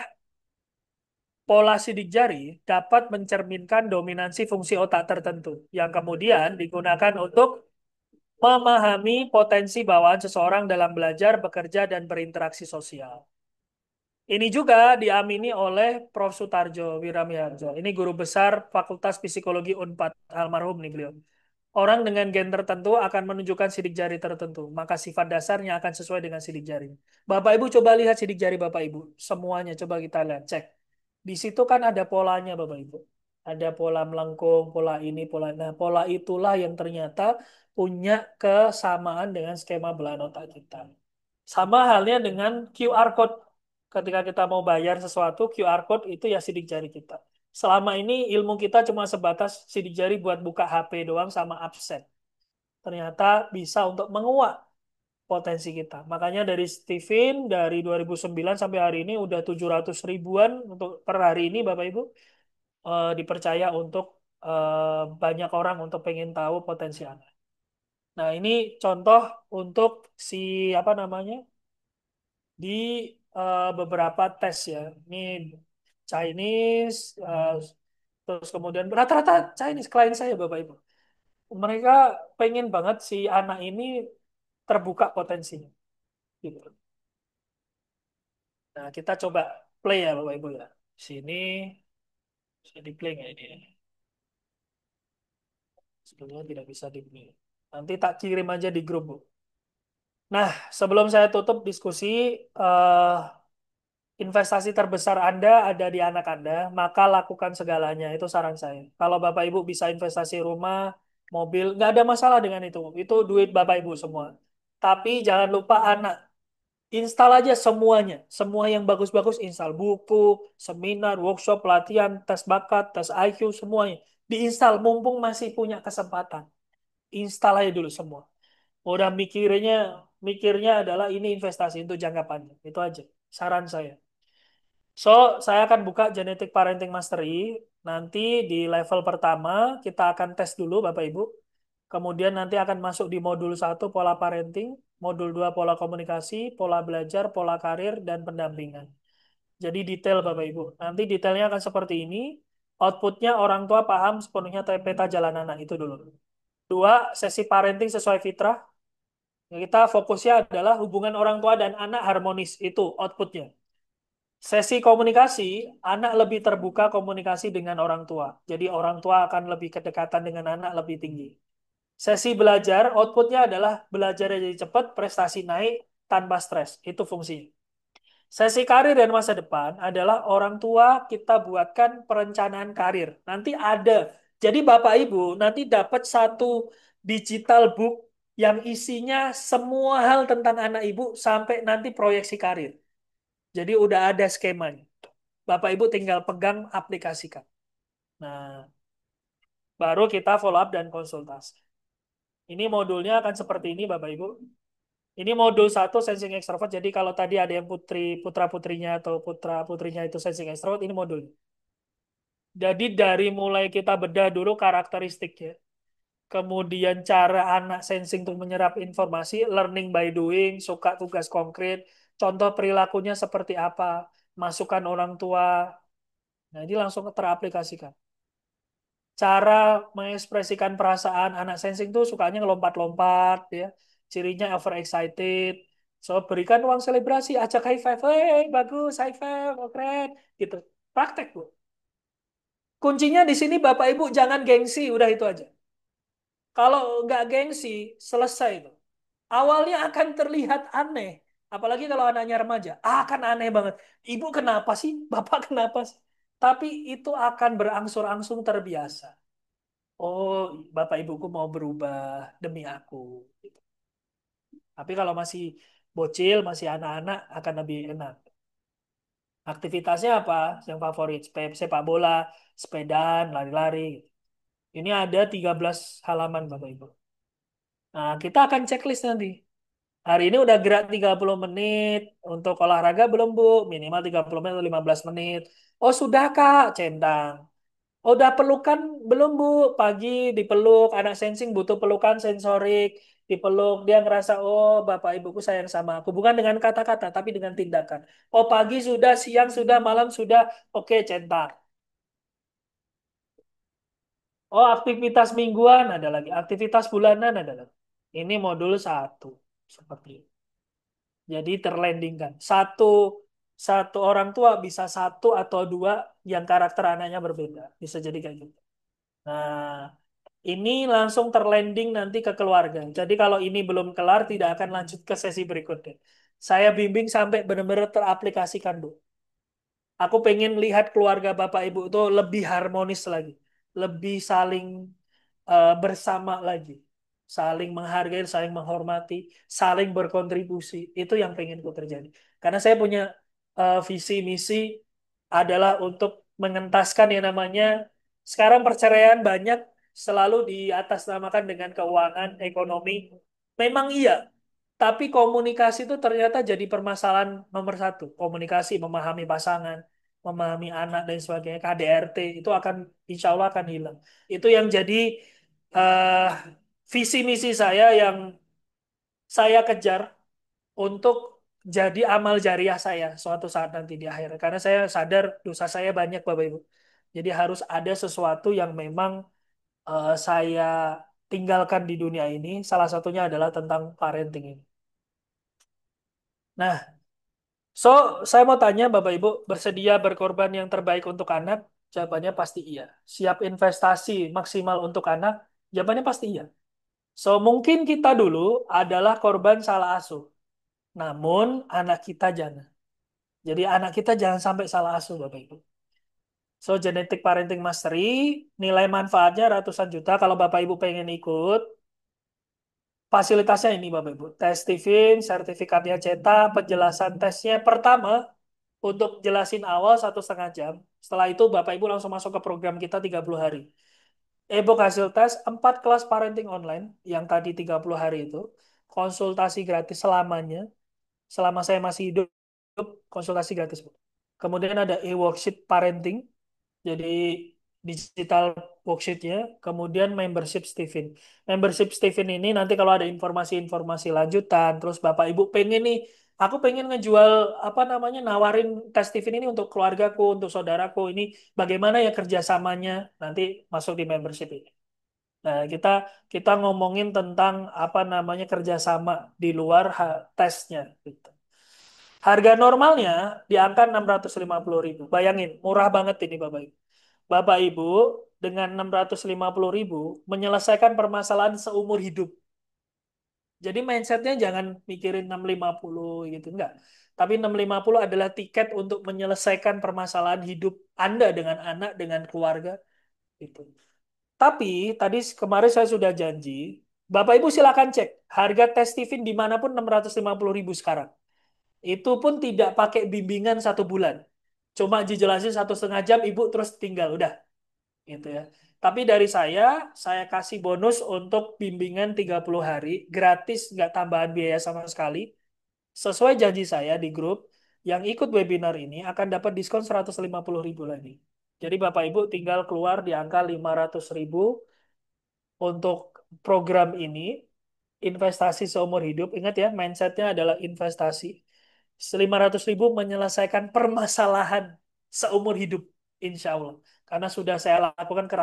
pola sidik jari dapat mencerminkan dominansi fungsi otak tertentu yang kemudian digunakan untuk Memahami potensi bawaan seseorang dalam belajar, bekerja, dan berinteraksi sosial. Ini juga diamini oleh Prof. Sutarjo Wiramiharjo. Ini guru besar Fakultas Psikologi Unpad, almarhum nih beliau. Orang dengan gen tertentu akan menunjukkan sidik jari tertentu, maka sifat dasarnya akan sesuai dengan sidik jari. Bapak Ibu coba lihat sidik jari Bapak Ibu, semuanya coba kita lihat, cek. Di situ kan ada polanya Bapak Ibu. Ada pola melengkung, pola ini, pola. Nah, pola itulah yang ternyata punya kesamaan dengan skema belahan otak kita. Sama halnya dengan QR code. Ketika kita mau bayar sesuatu, QR code itu ya sidik jari kita. Selama ini ilmu kita cuma sebatas sidik jari buat buka HP doang sama absen. Ternyata bisa untuk menguak potensi kita. Makanya dari Steven dari 2009 sampai hari ini udah 700 ribuan untuk per hari ini Bapak Ibu dipercaya untuk banyak orang untuk pengen tahu potensi anak. Nah, ini contoh untuk si apa namanya? Di beberapa tes ya. Ini Chinese, terus kemudian rata-rata Chinese klien saya Bapak Ibu. Mereka pengen banget si anak ini terbuka potensinya. Gitu. Nah, kita coba play ya Bapak Ibu ya. Sini bisa di play nggak ini? Sebetulnya tidak bisa di play. Nanti tak kirim aja di grup Bu. Nah, sebelum saya tutup diskusi, eh, investasi terbesar Anda ada di anak Anda, maka lakukan segalanya. Itu saran saya. Kalau Bapak Ibu bisa investasi rumah, mobil, nggak ada masalah dengan itu. Itu duit Bapak Ibu semua. Tapi jangan lupa anak. Install aja semuanya. Semua yang bagus-bagus install. Buku, seminar, workshop, pelatihan, tes bakat, tes IQ, semuanya. Diinstal mumpung masih punya kesempatan. Install aja dulu semua. Udah mikirnya adalah ini investasi untuk jangka panjang. Itu aja. Saran saya. So, saya akan buka Genetic Parenting Mastery. Nanti di level pertama kita akan tes dulu Bapak Ibu. Kemudian nanti akan masuk di modul satu pola parenting, modul 2 pola komunikasi, pola belajar, pola karir, dan pendampingan. Jadi detail Bapak Ibu. Nanti detailnya akan seperti ini. Outputnya orang tua paham sepenuhnya peta jalan anak itu dulu. Dua, sesi parenting sesuai fitrah. Kita fokusnya adalah hubungan orang tua dan anak harmonis. Itu outputnya. Sesi komunikasi, anak lebih terbuka komunikasi dengan orang tua. Jadi orang tua akan lebih kedekatan dengan anak lebih tinggi. Sesi belajar, outputnya adalah belajar jadi cepat, prestasi naik tanpa stres. Itu fungsinya. Sesi karir dan masa depan adalah orang tua kita buatkan perencanaan karir. Nanti ada. Jadi Bapak Ibu nanti dapat satu digital book yang isinya semua hal tentang anak Ibu sampai nanti proyeksi karir. Jadi udah ada skemanya. Bapak Ibu tinggal pegang aplikasikan. Nah, baru kita follow up dan konsultasi. Ini modulnya akan seperti ini Bapak Ibu. Ini modul satu sensing extrovert. Jadi kalau tadi ada yang putra putrinya atau putra putrinya itu sensing extrovert, ini modul. Jadi dari mulai kita bedah dulu karakteristiknya, kemudian cara anak sensing untuk menyerap informasi, learning by doing, suka tugas konkret, contoh perilakunya seperti apa, masukan orang tua. Nah, ini langsung teraplikasikan. Cara mengekspresikan perasaan anak sensing tuh sukanya ngelompat-lompat ya, cirinya overexcited. So berikan uang selebrasi, ajak high five, hey bagus high five, oh, keren gitu. Praktek Bu. Kuncinya di sini Bapak Ibu jangan gengsi, udah itu aja. Kalau nggak gengsi, selesai itu. Awalnya akan terlihat aneh, apalagi kalau anaknya remaja, akan aneh banget. Ibu kenapa sih, bapak kenapa sih? Tapi itu akan berangsur-angsur terbiasa. Oh, bapak ibuku mau berubah demi aku. Gitu. Tapi kalau masih bocil, masih anak-anak akan lebih enak. Aktivitasnya apa? Yang favorit, sepak bola, sepedaan, lari-lari. Ini ada 13 halaman Bapak Ibu. Nah, kita akan checklist nanti. Hari ini udah gerak 30 menit. Untuk olahraga belum, Bu? Minimal 30 menit atau 15 menit. Oh, sudah, Kak. Centang. Oh, udah pelukan belum Bu? Pagi dipeluk, anak sensing butuh pelukan sensorik, dipeluk, dia ngerasa oh bapak ibuku sayang sama aku. Bukan dengan kata-kata, tapi dengan tindakan. Oh pagi sudah, siang sudah, malam sudah, oke centang. Oh aktivitas mingguan ada lagi, aktivitas bulanan ada lagi. Ini modul satu seperti itu. Jadi terlandingkan. Satu satu orang tua bisa satu atau dua yang karakter anaknya berbeda. Bisa jadi kayak gitu. Nah, ini langsung terlanding nanti ke keluarga. Jadi kalau ini belum kelar, tidak akan lanjut ke sesi berikutnya. Saya bimbing sampai benar-benar teraplikasikan, Bu. Aku pengen lihat keluarga Bapak Ibu itu lebih harmonis lagi, lebih saling bersama lagi, saling menghargai, saling menghormati, saling berkontribusi. Itu yang pengenku terjadi. Karena saya punya visi misi adalah untuk mengentaskan yang namanya sekarang perceraian banyak selalu diatasnamakan dengan keuangan, ekonomi. Memang iya, tapi komunikasi itu ternyata jadi permasalahan nomor satu. Komunikasi, memahami pasangan, memahami anak dan sebagainya. KDRT itu akan insya Allah akan hilang. Itu yang jadi eh, visi misi saya yang saya kejar untuk jadi amal jariah saya suatu saat nanti di akhir. Karena saya sadar dosa saya banyak Bapak Ibu. Jadi harus ada sesuatu yang memang saya tinggalkan di dunia ini. Salah satunya adalah tentang parenting ini. Nah, so, saya mau tanya Bapak Ibu, bersedia berkorban yang terbaik untuk anak? Jawabannya pasti iya. Siap investasi maksimal untuk anak? Jawabannya pasti iya. So, mungkin kita dulu adalah korban salah asuh. Namun, anak kita jangan. Jadi, anak kita jangan sampai salah asuh, Bapak Ibu. So, genetic parenting mastery, nilai manfaatnya ratusan juta. Kalau Bapak Ibu pengen ikut, fasilitasnya ini Bapak Ibu. Tes Stephen, sertifikatnya cetak, penjelasan tesnya. Pertama, untuk jelasin awal 1,5 jam. Setelah itu Bapak Ibu langsung masuk ke program kita 30 hari. E-book hasil tes, 4 kelas parenting online yang tadi 30 hari itu. Konsultasi gratis selamanya. Selama saya masih hidup, konsultasi gratis, Bu. Kemudian ada e-worksheet parenting. Jadi digital worksheetnya, kemudian membership Stephen. Membership Stephen ini nanti kalau ada informasi-informasi lanjutan, terus Bapak Ibu pengen nih, aku pengen ngejual apa namanya, nawarin tes Stephen ini untuk keluargaku, untuk saudaraku ini, bagaimana ya kerjasamanya? Nanti masuk di membership ini. Nah, kita kita ngomongin tentang apa namanya kerjasama di luar tesnya. Gitu. Harga normalnya di angka 650.000. Bayangin, murah banget ini Bapak Ibu. Bapak Ibu dengan 650.000 menyelesaikan permasalahan seumur hidup. Jadi mindsetnya jangan mikirin 650 gitu, enggak. Tapi 650 adalah tiket untuk menyelesaikan permasalahan hidup Anda dengan anak, dengan keluarga. Gitu. Tapi tadi kemarin saya sudah janji, Bapak Ibu silakan cek harga tes Steven dimanapun 650.000 sekarang. Itu pun tidak pakai bimbingan 1 bulan. Cuma dijelasin 1,5 jam, Ibu terus tinggal. Udah gitu ya. Tapi dari saya kasih bonus untuk bimbingan 30 hari, gratis, nggak tambahan biaya sama sekali. Sesuai janji saya di grup, yang ikut webinar ini akan dapat diskon 150.000 lagi. Jadi Bapak Ibu tinggal keluar di angka 500.000 untuk program ini, investasi seumur hidup. Ingat ya, mindsetnya adalah investasi. 500.000 menyelesaikan permasalahan seumur hidup, insya Allah. Karena sudah saya lakukan ke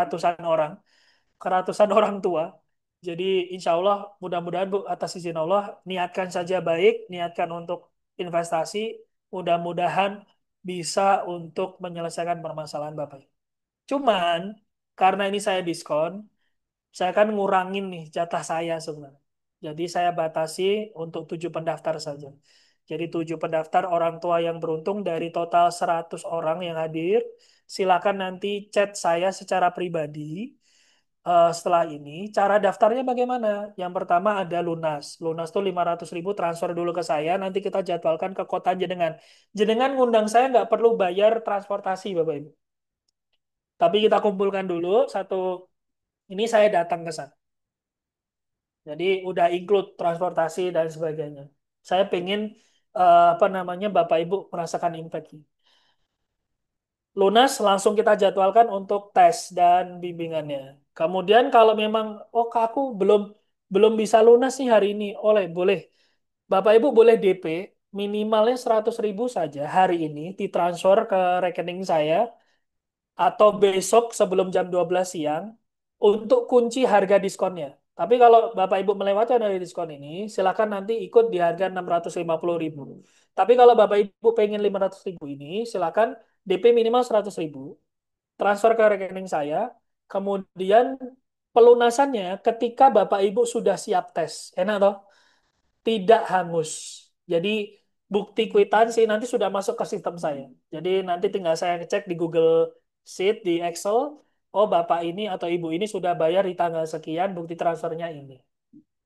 ratusan orang tua. Jadi insya Allah mudah-mudahan Bu atas izin Allah niatkan saja baik, niatkan untuk investasi, mudah-mudahan bisa untuk menyelesaikan permasalahan Bapak. Cuman karena ini saya diskon, saya kan ngurangin nih jatah saya sebenarnya. Jadi saya batasi untuk 7 pendaftar saja. Jadi 7 pendaftar orang tua yang beruntung dari total 100 orang yang hadir. Silakan nanti chat saya secara pribadi. Setelah ini, cara daftarnya bagaimana? Yang pertama ada lunas. Lunas tuh 500.000 transfer dulu ke saya. Nanti kita jadwalkan ke kota Jenengan. Jenengan ngundang saya nggak perlu bayar transportasi, Bapak Ibu. Tapi kita kumpulkan dulu satu. Ini saya datang ke sana. Jadi udah include transportasi dan sebagainya. Saya pengen apa namanya Bapak Ibu merasakan impact. Lunas langsung kita jadwalkan untuk tes dan bimbingannya. Kemudian kalau memang oh Kak, aku belum belum bisa lunas nih hari ini, boleh. Bapak Ibu boleh DP minimalnya 100.000 saja hari ini ditransfer ke rekening saya atau besok sebelum jam 12 siang untuk kunci harga diskonnya. Tapi kalau Bapak Ibu melewatkan dari diskon ini, silakan nanti ikut di harga 650.000. Tapi kalau Bapak Ibu pengen 500.000 ini, silakan DP minimal 100.000, transfer ke rekening saya, kemudian pelunasannya ketika Bapak Ibu sudah siap tes. Enak toh? Tidak hangus. Jadi bukti kwitansi nanti sudah masuk ke sistem saya. Jadi nanti tinggal saya cek di Google Sheet, di Excel, oh Bapak ini atau Ibu ini sudah bayar di tanggal sekian, bukti transfernya ini.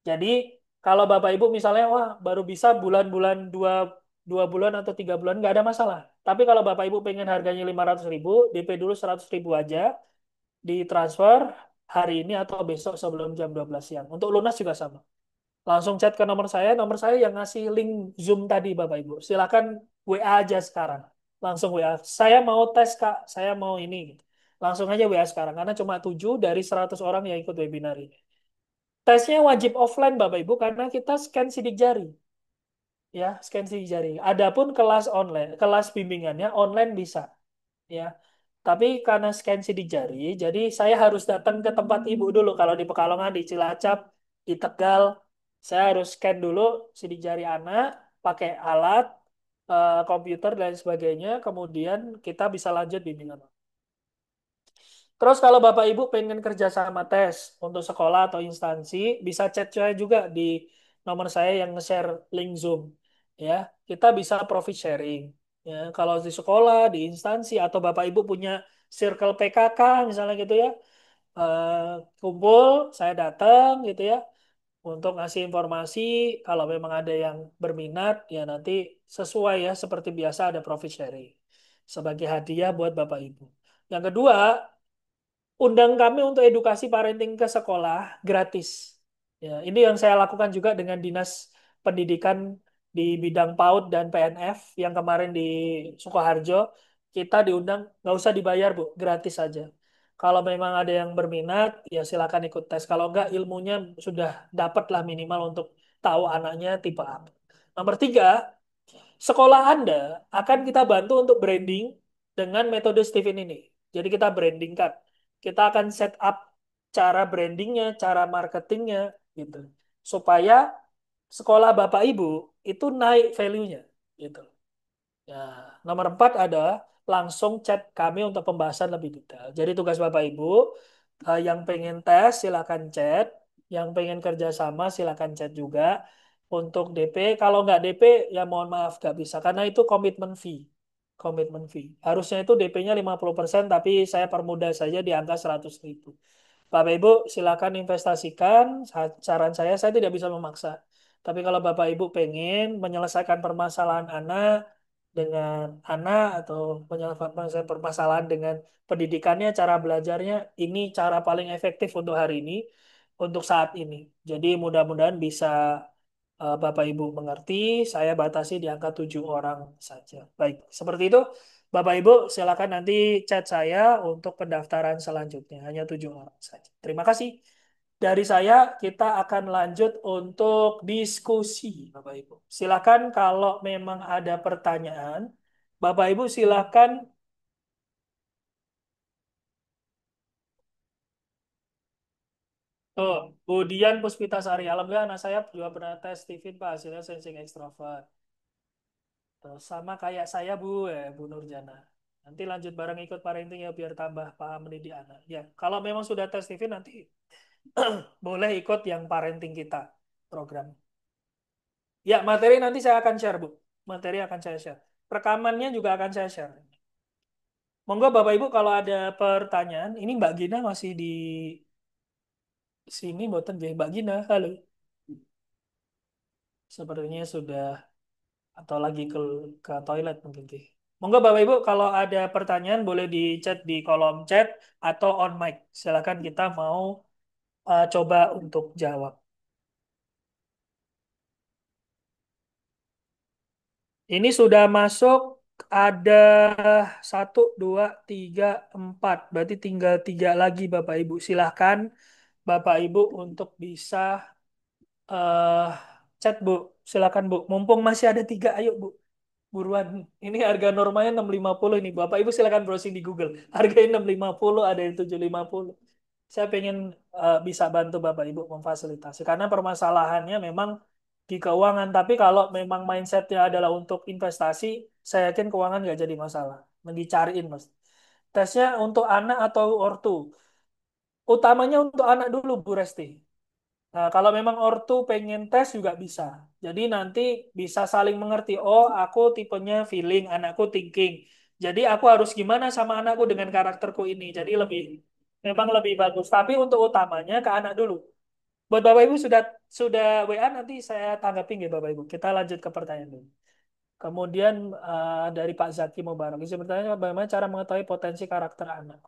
Jadi kalau Bapak Ibu misalnya wah baru bisa bulan-bulan dua bulan atau 3 bulan nggak ada masalah. Tapi kalau Bapak Ibu pengen harganya 500.000, DP dulu 100.000 aja, ditransfer hari ini atau besok sebelum jam 12 siang. Untuk lunas juga sama. Langsung chat ke nomor saya yang ngasih link Zoom tadi Bapak Ibu. Silakan WA aja sekarang. Langsung WA. Saya mau tes Kak, saya mau ini. Langsung aja WA sekarang karena cuma 7 dari 100 orang yang ikut webinar ini. Tesnya wajib offline Bapak Ibu karena kita scan sidik jari. Ya, scan sidik jari. Adapun kelas online, kelas bimbingannya online bisa. Ya. Tapi karena scan sidik jari, jadi saya harus datang ke tempat ibu dulu. Kalau di Pekalongan, di Cilacap, di Tegal, saya harus scan dulu sidik jari anak, pakai alat, komputer dan sebagainya. Kemudian kita bisa lanjut bimbingan. Terus kalau Bapak Ibu pengen kerja sama tes untuk sekolah atau instansi, bisa chat saya juga di nomor saya yang nge-share link Zoom. Ya, kita bisa profit sharing. Ya, kalau di sekolah, di instansi atau Bapak Ibu punya circle PKK misalnya gitu ya, kumpul, saya datang gitu ya untuk ngasih informasi. Kalau memang ada yang berminat, ya nanti sesuai ya seperti biasa ada profit sharing sebagai hadiah buat Bapak Ibu. Yang kedua, undang kami untuk edukasi parenting ke sekolah gratis. Ya, ini yang saya lakukan juga dengan Dinas Pendidikan di bidang PAUD dan PNF yang kemarin di Sukoharjo. Kita diundang, nggak usah dibayar, Bu, gratis saja. Kalau memang ada yang berminat, ya silakan ikut tes. Kalau enggak, ilmunya sudah dapatlah minimal untuk tahu anaknya tipe apa. Nomor tiga, sekolah Anda akan kita bantu untuk branding dengan metode Steven ini. Jadi kita brandingkan. Kita akan set up cara brandingnya, cara marketingnya, gitu. Supaya sekolah Bapak Ibu itu naik value-nya, gitu. Ya, nomor 4 ada langsung chat kami untuk pembahasan lebih detail. Jadi tugas Bapak Ibu, yang pengen tes silakan chat, yang pengen kerjasama silakan chat juga. Untuk DP, kalau nggak DP ya mohon maaf nggak bisa karena itu komitmen fee. Komitmen fee. Harusnya itu DP-nya 50% tapi saya permudah saja di angka 100.000. Bapak Ibu silakan investasikan. Saran saya tidak bisa memaksa. Tapi kalau Bapak Ibu pengen menyelesaikan permasalahan anak dengan anak atau menyelesaikan permasalahan dengan pendidikannya, cara belajarnya, ini cara paling efektif untuk hari ini, untuk saat ini. Jadi mudah-mudahan bisa Bapak Ibu mengerti. Saya batasi di angka 7 orang saja. Baik, seperti itu. Bapak Ibu, silakan nanti chat saya untuk pendaftaran selanjutnya. Hanya 7 orang saja. Terima kasih. Dari saya, kita akan lanjut untuk diskusi, Bapak Ibu. Silakan kalau memang ada pertanyaan, Bapak Ibu silakan. Oh, Budian Puspitasari. Alhamdulillah, anak saya juga pernah tes Steven, Pak. Hasilnya sensing ekstrovert. Tuh, sama kayak saya, Bu, Bu Nurjana. Nanti lanjut bareng ikut parenting ya, biar tambah paham mendidik anak. Ya, kalau memang sudah tes Steven, nanti boleh ikut yang parenting kita program. Ya, materi nanti saya akan share, Bu. Materi akan saya share. Rekamannya juga akan saya share. Monggo Bapak Ibu kalau ada pertanyaan, ini Mbak Gina masih di sini, boten nggih? Mbak Gina, halo. Sepertinya sudah atau lagi ke toilet mungkin sih. Monggo Bapak Ibu kalau ada pertanyaan boleh di chat di kolom chat atau on mic. Silakan kita mau coba untuk jawab. Ini sudah masuk ada 1, 2, 3, 4. Berarti tinggal 3 lagi Bapak Ibu. Silahkan Bapak Ibu untuk bisa eh chat Bu. Silakan Bu. Mumpung masih ada 3, ayo Bu. Buruan. Ini harga normalnya 650 ini. Bapak Ibu silakan browsing di Google. Harganya 650, ada yang 750. Saya pengen bisa bantu Bapak Ibu memfasilitasi karena permasalahannya memang di keuangan. Tapi kalau memang mindsetnya adalah untuk investasi, saya yakin keuangan nggak jadi masalah. Dicariin mas. Tesnya untuk anak atau ortu? Utamanya untuk anak dulu Bu Resti. Nah, kalau memang ortu pengen tes juga bisa. Jadi nanti bisa saling mengerti. Oh, aku tipenya feeling, anakku thinking. Jadi aku harus gimana sama anakku dengan karakterku ini. Jadi memang lebih bagus. Tapi untuk utamanya ke anak dulu. Buat Bapak Ibu sudah WA nanti saya tanggapi nggak Bapak Ibu. Kita lanjut ke pertanyaan dulu. Kemudian dari Pak Zaki Mubarak. Isi pertanyaan bagaimana cara mengetahui potensi karakter anak?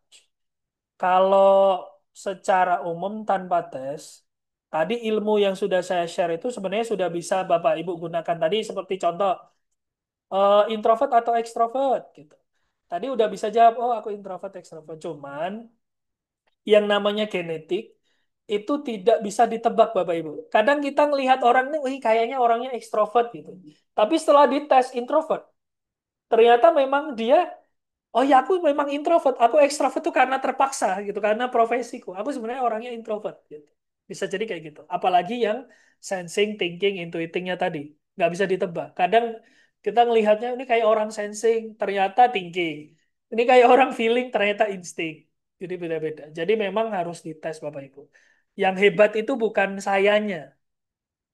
Kalau secara umum tanpa tes, tadi ilmu yang sudah saya share itu sebenarnya sudah bisa Bapak Ibu gunakan tadi seperti contoh introvert atau ekstrovert gitu. Tadi udah bisa jawab, oh aku introvert ekstrovert. Cuman yang namanya genetik itu tidak bisa ditebak Bapak Ibu. Kadang kita ngelihat orang ini, wih kayaknya orangnya ekstrovert gitu. Tapi setelah dites introvert, ternyata memang dia oh ya aku memang introvert. Aku ekstrovert tuh karena terpaksa gitu, karena profesiku. Aku sebenarnya orangnya introvert gitu. Bisa jadi kayak gitu. Apalagi yang sensing, thinking, intuitingnya tadi. Nggak bisa ditebak. Kadang kita ngelihatnya ini kayak orang sensing, ternyata thinking. Ini kayak orang feeling, ternyata insting. Jadi beda-beda. Jadi memang harus dites Bapak Ibu. Yang hebat itu bukan sayanya,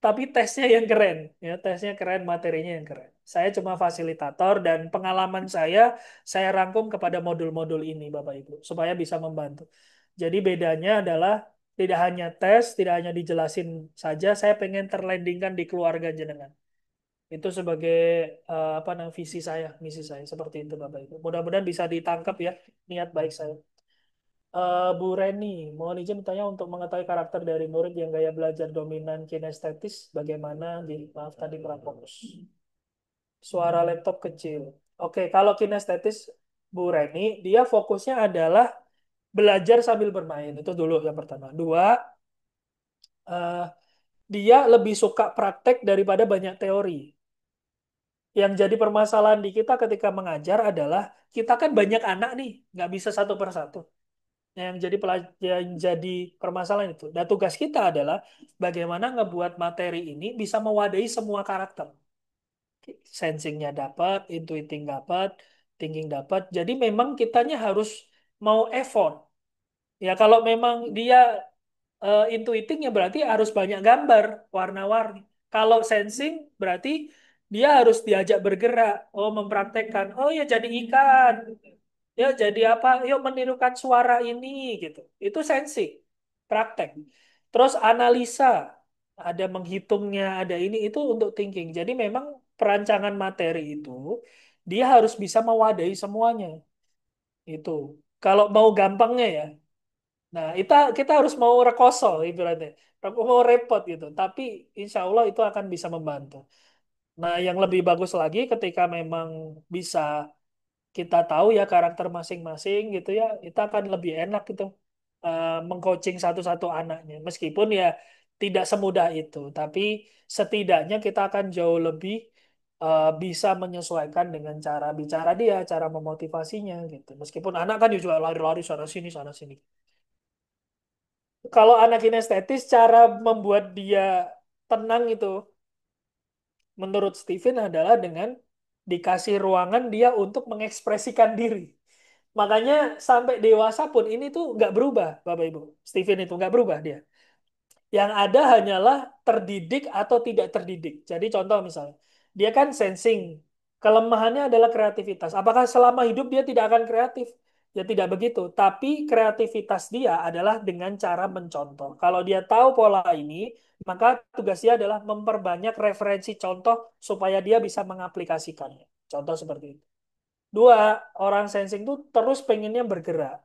tapi tesnya yang keren ya, tesnya keren, materinya yang keren. Saya cuma fasilitator dan pengalaman saya rangkum kepada modul-modul ini Bapak Ibu supaya bisa membantu. Jadi bedanya adalah tidak hanya tes, tidak hanya dijelasin saja, saya pengen terlandingkan di keluarga jenengan. Itu sebagai apa namanya visi saya, misi saya seperti itu Bapak Ibu. Mudah-mudahan bisa ditangkap ya niat baik saya. Bu Reni, mohon izin bertanya untuk mengetahui karakter dari murid yang gaya belajar dominan kinestetis, bagaimana di, maaf tadi kurang fokus. Suara laptop kecil. Oke, kalau kinestetis Bu Reni, dia fokusnya adalah belajar sambil bermain. Itu dulu yang pertama. Dua, eh, dia lebih suka praktek daripada banyak teori. Yang jadi permasalahan di kita ketika mengajar adalah kita kan banyak anak nih, nggak bisa satu persatu. Yang jadi permasalahan itu. Dan tugas kita adalah bagaimana ngebuat materi ini bisa mewadahi semua karakter. Sensingnya dapat, intuiting dapat, thinking dapat. Jadi memang kitanya harus mau effort. Ya kalau memang dia intuiting ya berarti harus banyak gambar, warna-warni. Kalau sensing berarti dia harus diajak bergerak. Oh mempraktekkan. Oh ya jadi ikan. Ya, jadi apa? Yuk menirukan suara ini gitu. Itu sensing, praktek. Terus analisa, ada menghitungnya, ada ini itu untuk thinking. Jadi memang perancangan materi itu dia harus bisa mewadahi semuanya. Itu. Kalau mau gampangnya ya. Nah, kita harus mau rekoso ibaratnya. Mau repot gitu. Tapi insya Allah itu akan bisa membantu. Nah, yang lebih bagus lagi ketika memang bisa kita tahu ya karakter masing-masing gitu ya, kita akan lebih enak gitu mengcoaching satu-satu anaknya. Meskipun ya tidak semudah itu, tapi setidaknya kita akan jauh lebih bisa menyesuaikan dengan cara bicara dia, cara memotivasinya gitu. Meskipun anak kan juga lari-lari sana sini. Kalau anak kinestetis, cara membuat dia tenang itu menurut Steven adalah dengan dikasih ruangan dia untuk mengekspresikan diri. Makanya sampai dewasa pun ini tuh nggak berubah, Bapak Ibu. Steven itu nggak berubah dia. Yang ada hanyalah terdidik atau tidak terdidik. Jadi contoh misalnya, dia kan sensing. Kelemahannya adalah kreativitas. Apakah selama hidup dia tidak akan kreatif? Ya tidak begitu. Tapi kreativitas dia adalah dengan cara mencontoh. Kalau dia tahu pola ini, maka tugas dia adalah memperbanyak referensi contoh supaya dia bisa mengaplikasikannya. Contoh seperti itu. Dua, orang sensing tuh terus pengennya bergerak.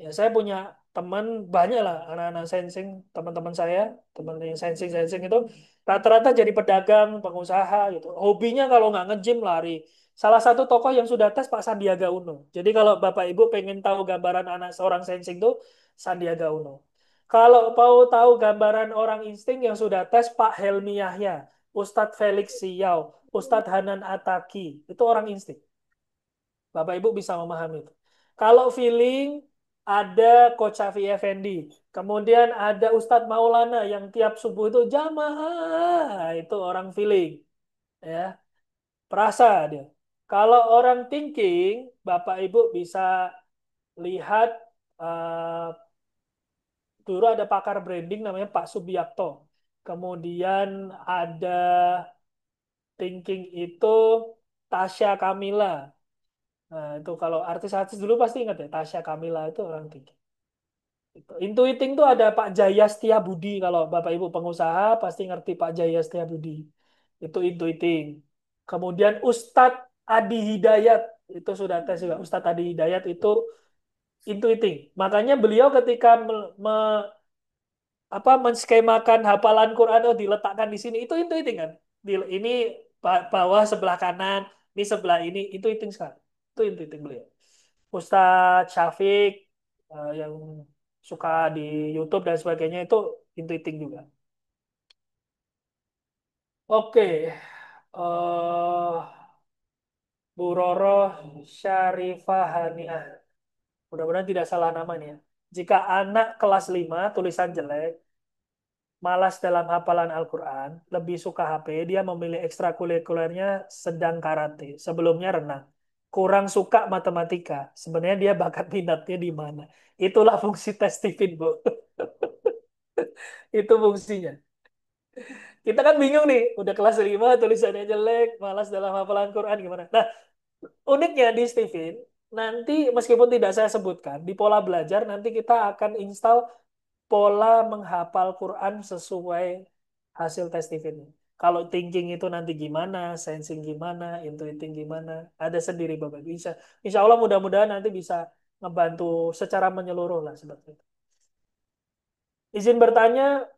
Ya, saya punya teman banyak lah anak-anak sensing, teman-teman saya, teman yang sensing itu rata-rata jadi pedagang, pengusaha gitu. Hobinya kalau nggak nge-gym lari. Salah satu tokoh yang sudah tes Pak Sandiaga Uno. Jadi kalau Bapak Ibu pengen tahu gambaran anak seorang sensing tuh Sandiaga Uno. Kalau mau tahu gambaran orang insting yang sudah tes Pak Helmi Yahya, Ustadz Felix Siau, Ustadz Hanan Ataki, itu orang insting. Bapak Ibu bisa memahami itu. Kalau feeling ada Coach Shafi Effendi, kemudian ada Ustadz Maulana yang tiap subuh itu jamaah, itu orang feeling, ya, perasa dia. Kalau orang thinking, Bapak Ibu bisa lihat eh, dulu ada pakar branding namanya Pak Subiakto. Kemudian ada thinking itu Tasya Kamila. Nah, itu kalau artis-artis dulu pasti ingat ya, Tasya Kamila itu orang thinking. Intuiting tuh ada Pak Jaya Setiabudi. Kalau Bapak Ibu pengusaha pasti ngerti Pak Jaya Setiabudi. Itu intuiting. Kemudian Ustadz Adi Hidayat. Itu sudah tes juga. Ustadz Adi Hidayat itu intuiting. Makanya beliau ketika menskemakan hafalan Quran oh diletakkan di sini itu intuiting kan. Ini bawah sebelah kanan, ini sebelah ini itu intuiting sekali. Itu intuiting beliau. Ustadz Syafiq yang suka di YouTube dan sebagainya itu intuiting juga. Oke, Bu Roro Syarifah Haniah. Mudah-mudahan tidak salah nama nih ya. Jika anak kelas 5 tulisan jelek, malas dalam hafalan Al-Quran, lebih suka HP, dia memilih ekstrakurikulernya sedang karate, sebelumnya renang. Kurang suka matematika, sebenarnya dia bakat minatnya di mana. Itulah fungsi tes Stephen, Bu. Itu fungsinya. Kita kan bingung nih, udah kelas 5 tulisannya jelek, malas dalam hafalan Quran gimana. Nah, uniknya di Stephen, nanti meskipun tidak saya sebutkan, di pola belajar nanti kita akan install pola menghafal Quran sesuai hasil tes Stephen. Kalau thinking itu nanti gimana, sensing gimana, intuiting gimana, ada sendiri Bapak. Insya Allah mudah-mudahan nanti bisa ngebantu secara menyeluruh lah seperti itu. Izin bertanya,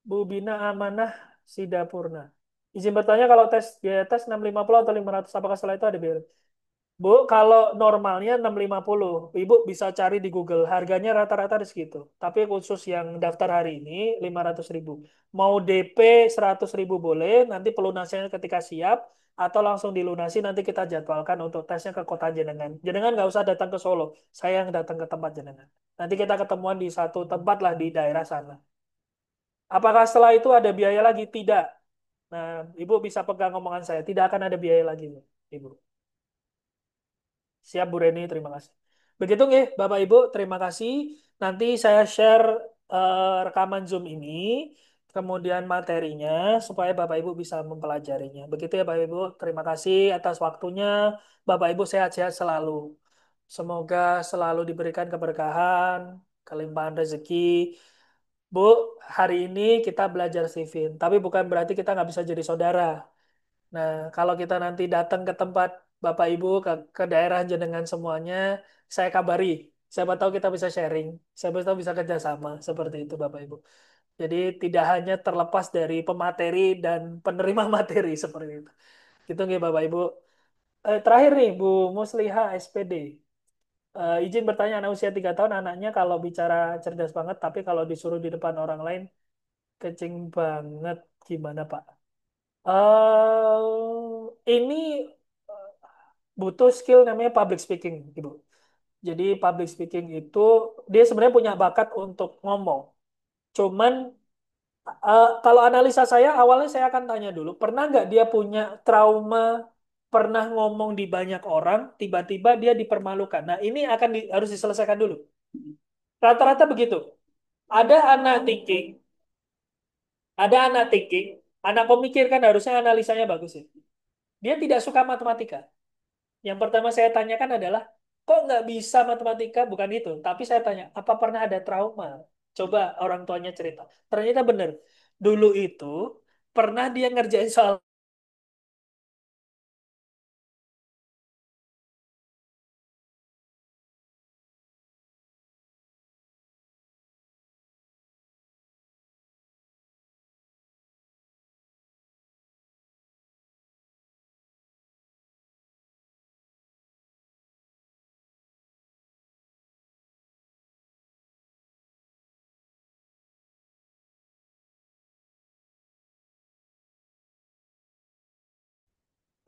Bu Bina Amanah Sidapurna. Izin bertanya kalau tes biaya tes 650 atau 500 apakah setelah itu ada biaya? Bu, kalau normalnya 650, Ibu bisa cari di Google. Harganya rata-rata di segitu. Tapi khusus yang daftar hari ini 500.000. Mau DP 100.000 boleh, nanti pelunasinya ketika siap, atau langsung dilunasi nanti kita jadwalkan untuk tesnya ke kota Jenengan. Jenengan nggak usah datang ke Solo, saya yang datang ke tempat Jenengan. Nanti kita ketemuan di satu tempat lah di daerah sana. Apakah setelah itu ada biaya lagi? Tidak. Nah, Ibu bisa pegang omongan saya. Tidak akan ada biaya lagi, Ibu. Siap Bu Reni, terima kasih. Begitu nggih, Bapak Ibu, terima kasih. Nanti saya share rekaman Zoom ini, kemudian materinya, supaya Bapak Ibu bisa mempelajarinya. Begitu ya Bapak Ibu, terima kasih atas waktunya. Bapak Ibu sehat-sehat selalu. Semoga selalu diberikan keberkahan, kelimpahan rezeki. Bu, hari ini kita belajar Sifin, tapi bukan berarti kita nggak bisa jadi saudara. Nah, kalau kita nanti datang ke tempat Bapak Ibu, ke daerah jenengan semuanya, saya kabari. Siapa tahu kita bisa sharing, siapa tahu bisa kerjasama, seperti itu Bapak Ibu. Jadi tidak hanya terlepas dari pemateri dan penerima materi, seperti itu. Gitu nggih Bapak Ibu. Terakhir nih, Bu Musliha SPD. Izin bertanya, anak usia 3 tahun, anaknya kalau bicara cerdas banget, tapi kalau disuruh di depan orang lain, kencing banget. Gimana Pak? Ini butuh skill namanya public speaking, Ibu. Jadi public speaking itu dia sebenarnya punya bakat untuk ngomong. Cuman kalau analisa saya awalnya saya akan tanya dulu, pernah nggak dia punya trauma, pernah ngomong di banyak orang, tiba-tiba dia dipermalukan. Nah ini harus diselesaikan dulu. Rata-rata begitu. Ada anak thinking, ada anak thinking, anak pemikir kan harusnya analisanya bagus ya. Dia tidak suka matematika. Yang pertama saya tanyakan adalah, kok nggak bisa matematika? Bukan itu. Tapi saya tanya, apa pernah ada trauma? Coba orang tuanya cerita. Ternyata benar. Dulu itu pernah dia ngerjain soal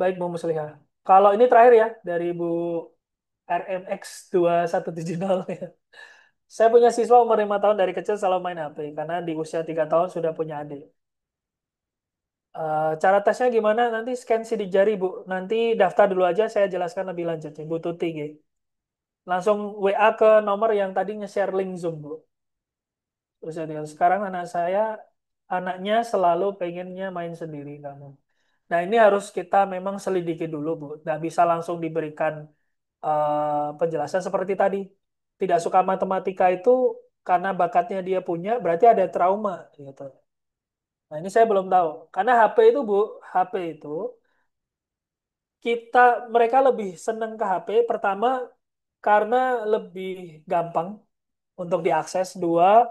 baik Bu Musliha. Kalau ini terakhir ya dari Bu RMX 2170 ya. Saya punya siswa umur 5 tahun dari kecil selalu main HP karena di usia 3 tahun sudah punya adik. Cara tesnya gimana? Nanti scan sidik jari, Bu. Nanti daftar dulu aja, saya jelaskan lebih lanjut. Ya, Bu Tuti. Gitu. Langsung WA ke nomor yang tadi nge-share link Zoom, Bu. Terus ya, sekarang anak saya, anaknya selalu pengennya main sendiri, kamu. Nah, ini harus kita memang selidiki dulu, Bu. Nggak bisa langsung diberikan penjelasan seperti tadi. Tidak suka matematika itu karena bakatnya dia punya, berarti ada trauma, gitu. Nah, ini saya belum tahu. Karena HP itu, Bu, HP itu kita mereka lebih senang ke HP pertama karena lebih gampang untuk diakses. Dua,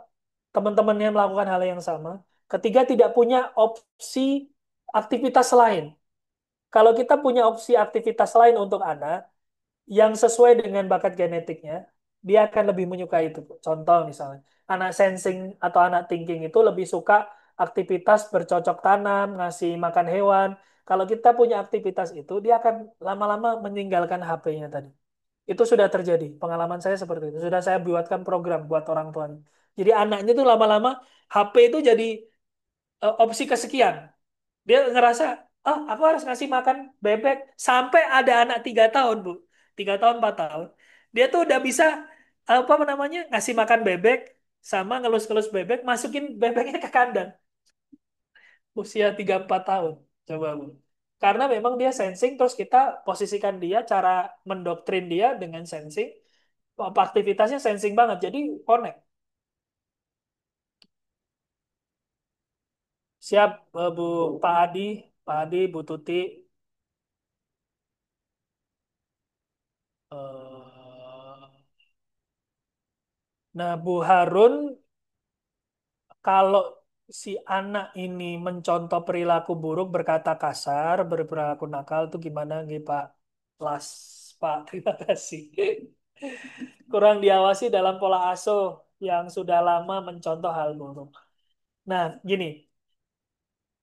teman-temannya melakukan hal yang sama. Ketiga, tidak punya opsi aktivitas lain. Kalau kita punya opsi aktivitas lain untuk anak yang sesuai dengan bakat genetiknya, dia akan lebih menyukai itu. Contoh misalnya, anak sensing atau anak thinking itu lebih suka aktivitas bercocok tanam, ngasih makan hewan. Kalau kita punya aktivitas itu, dia akan lama-lama meninggalkan HP-nya tadi. Itu sudah terjadi. Pengalaman saya seperti itu. Sudah saya buatkan program buat orang tuanya. Jadi anaknya tuh lama-lama HP itu jadi opsi kesekian. Dia ngerasa, oh aku harus ngasih makan bebek. Sampai ada anak 3 tahun, Bu. 3 tahun, 4 tahun. Dia tuh udah bisa, apa namanya, ngasih makan bebek, sama ngelus-ngelus bebek, masukin bebeknya ke kandang. Usia 3 4 tahun. Coba, Bu. Karena memang dia sensing, terus kita posisikan dia, cara mendoktrin dia dengan sensing, apa aktivitasnya sensing banget. Jadi connect. Siap, Bu Pak Adi, Pak Adi, Bu Tuti. Eh, Nah, Bu Harun, kalau si anak ini mencontoh perilaku buruk, berkata kasar, berperilaku nakal, itu gimana, Nggih, Pak? Las, Pak, terima kasih. Kurang diawasi dalam pola asuh yang sudah lama mencontoh hal buruk. Nah, gini,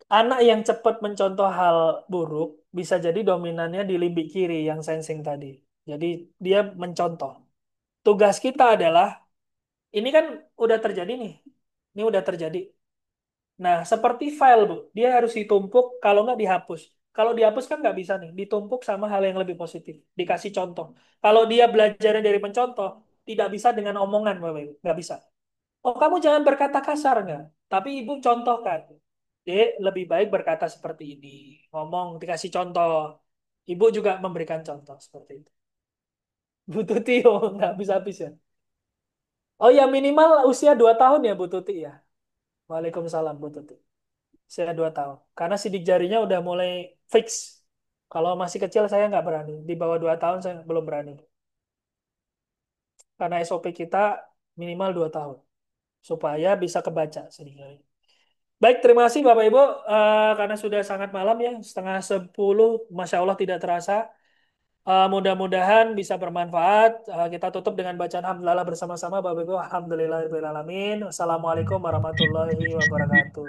anak yang cepat mencontoh hal buruk bisa jadi dominannya di limbik kiri yang sensing tadi. Jadi dia mencontoh. Tugas kita adalah, ini kan udah terjadi nih. Ini udah terjadi. Nah, seperti file, Bu. Dia harus ditumpuk, kalau nggak dihapus. Kalau dihapus kan nggak bisa nih. Ditumpuk sama hal yang lebih positif. Dikasih contoh. Kalau dia belajarnya dari mencontoh, tidak bisa dengan omongan, Bapak Ibu. Nggak bisa. Oh, kamu jangan berkata kasar, nggak. Tapi Ibu contohkan. Dek, lebih baik berkata seperti ini. Ngomong, dikasih contoh. Ibu juga memberikan contoh seperti itu. Bu Tuti, oh, nggak bisa habis ya. Oh ya, minimal usia 2 tahun ya, Bu Tuti ya. Waalaikumsalam, Bu Tuti. Saya 2 tahun. Karena sidik jarinya udah mulai fix. Kalau masih kecil saya nggak berani. Di bawah 2 tahun saya belum berani. Karena SOP kita minimal 2 tahun. Supaya bisa kebaca sidik jari. Baik, terima kasih Bapak Ibu. Karena sudah sangat malam ya, setengah 10. Masya Allah tidak terasa. Mudah-mudahan bisa bermanfaat. Kita tutup dengan bacaan Alhamdulillah bersama-sama Bapak Ibu. Alhamdulillahirrahmanirrahim. Assalamualaikum warahmatullahi wabarakatuh.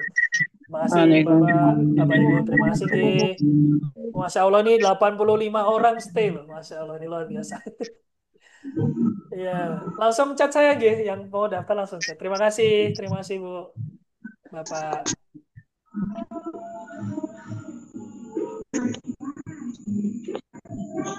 Terima kasih Bapak, Bapak Ibu. Terima kasih. Nggih. Masya Allah nih 85 orang stay loh. Masya Allah ini luar biasa. Iya, langsung chat saya gitu. Yang mau daftar langsung chat. Terima kasih Bu, Bapak.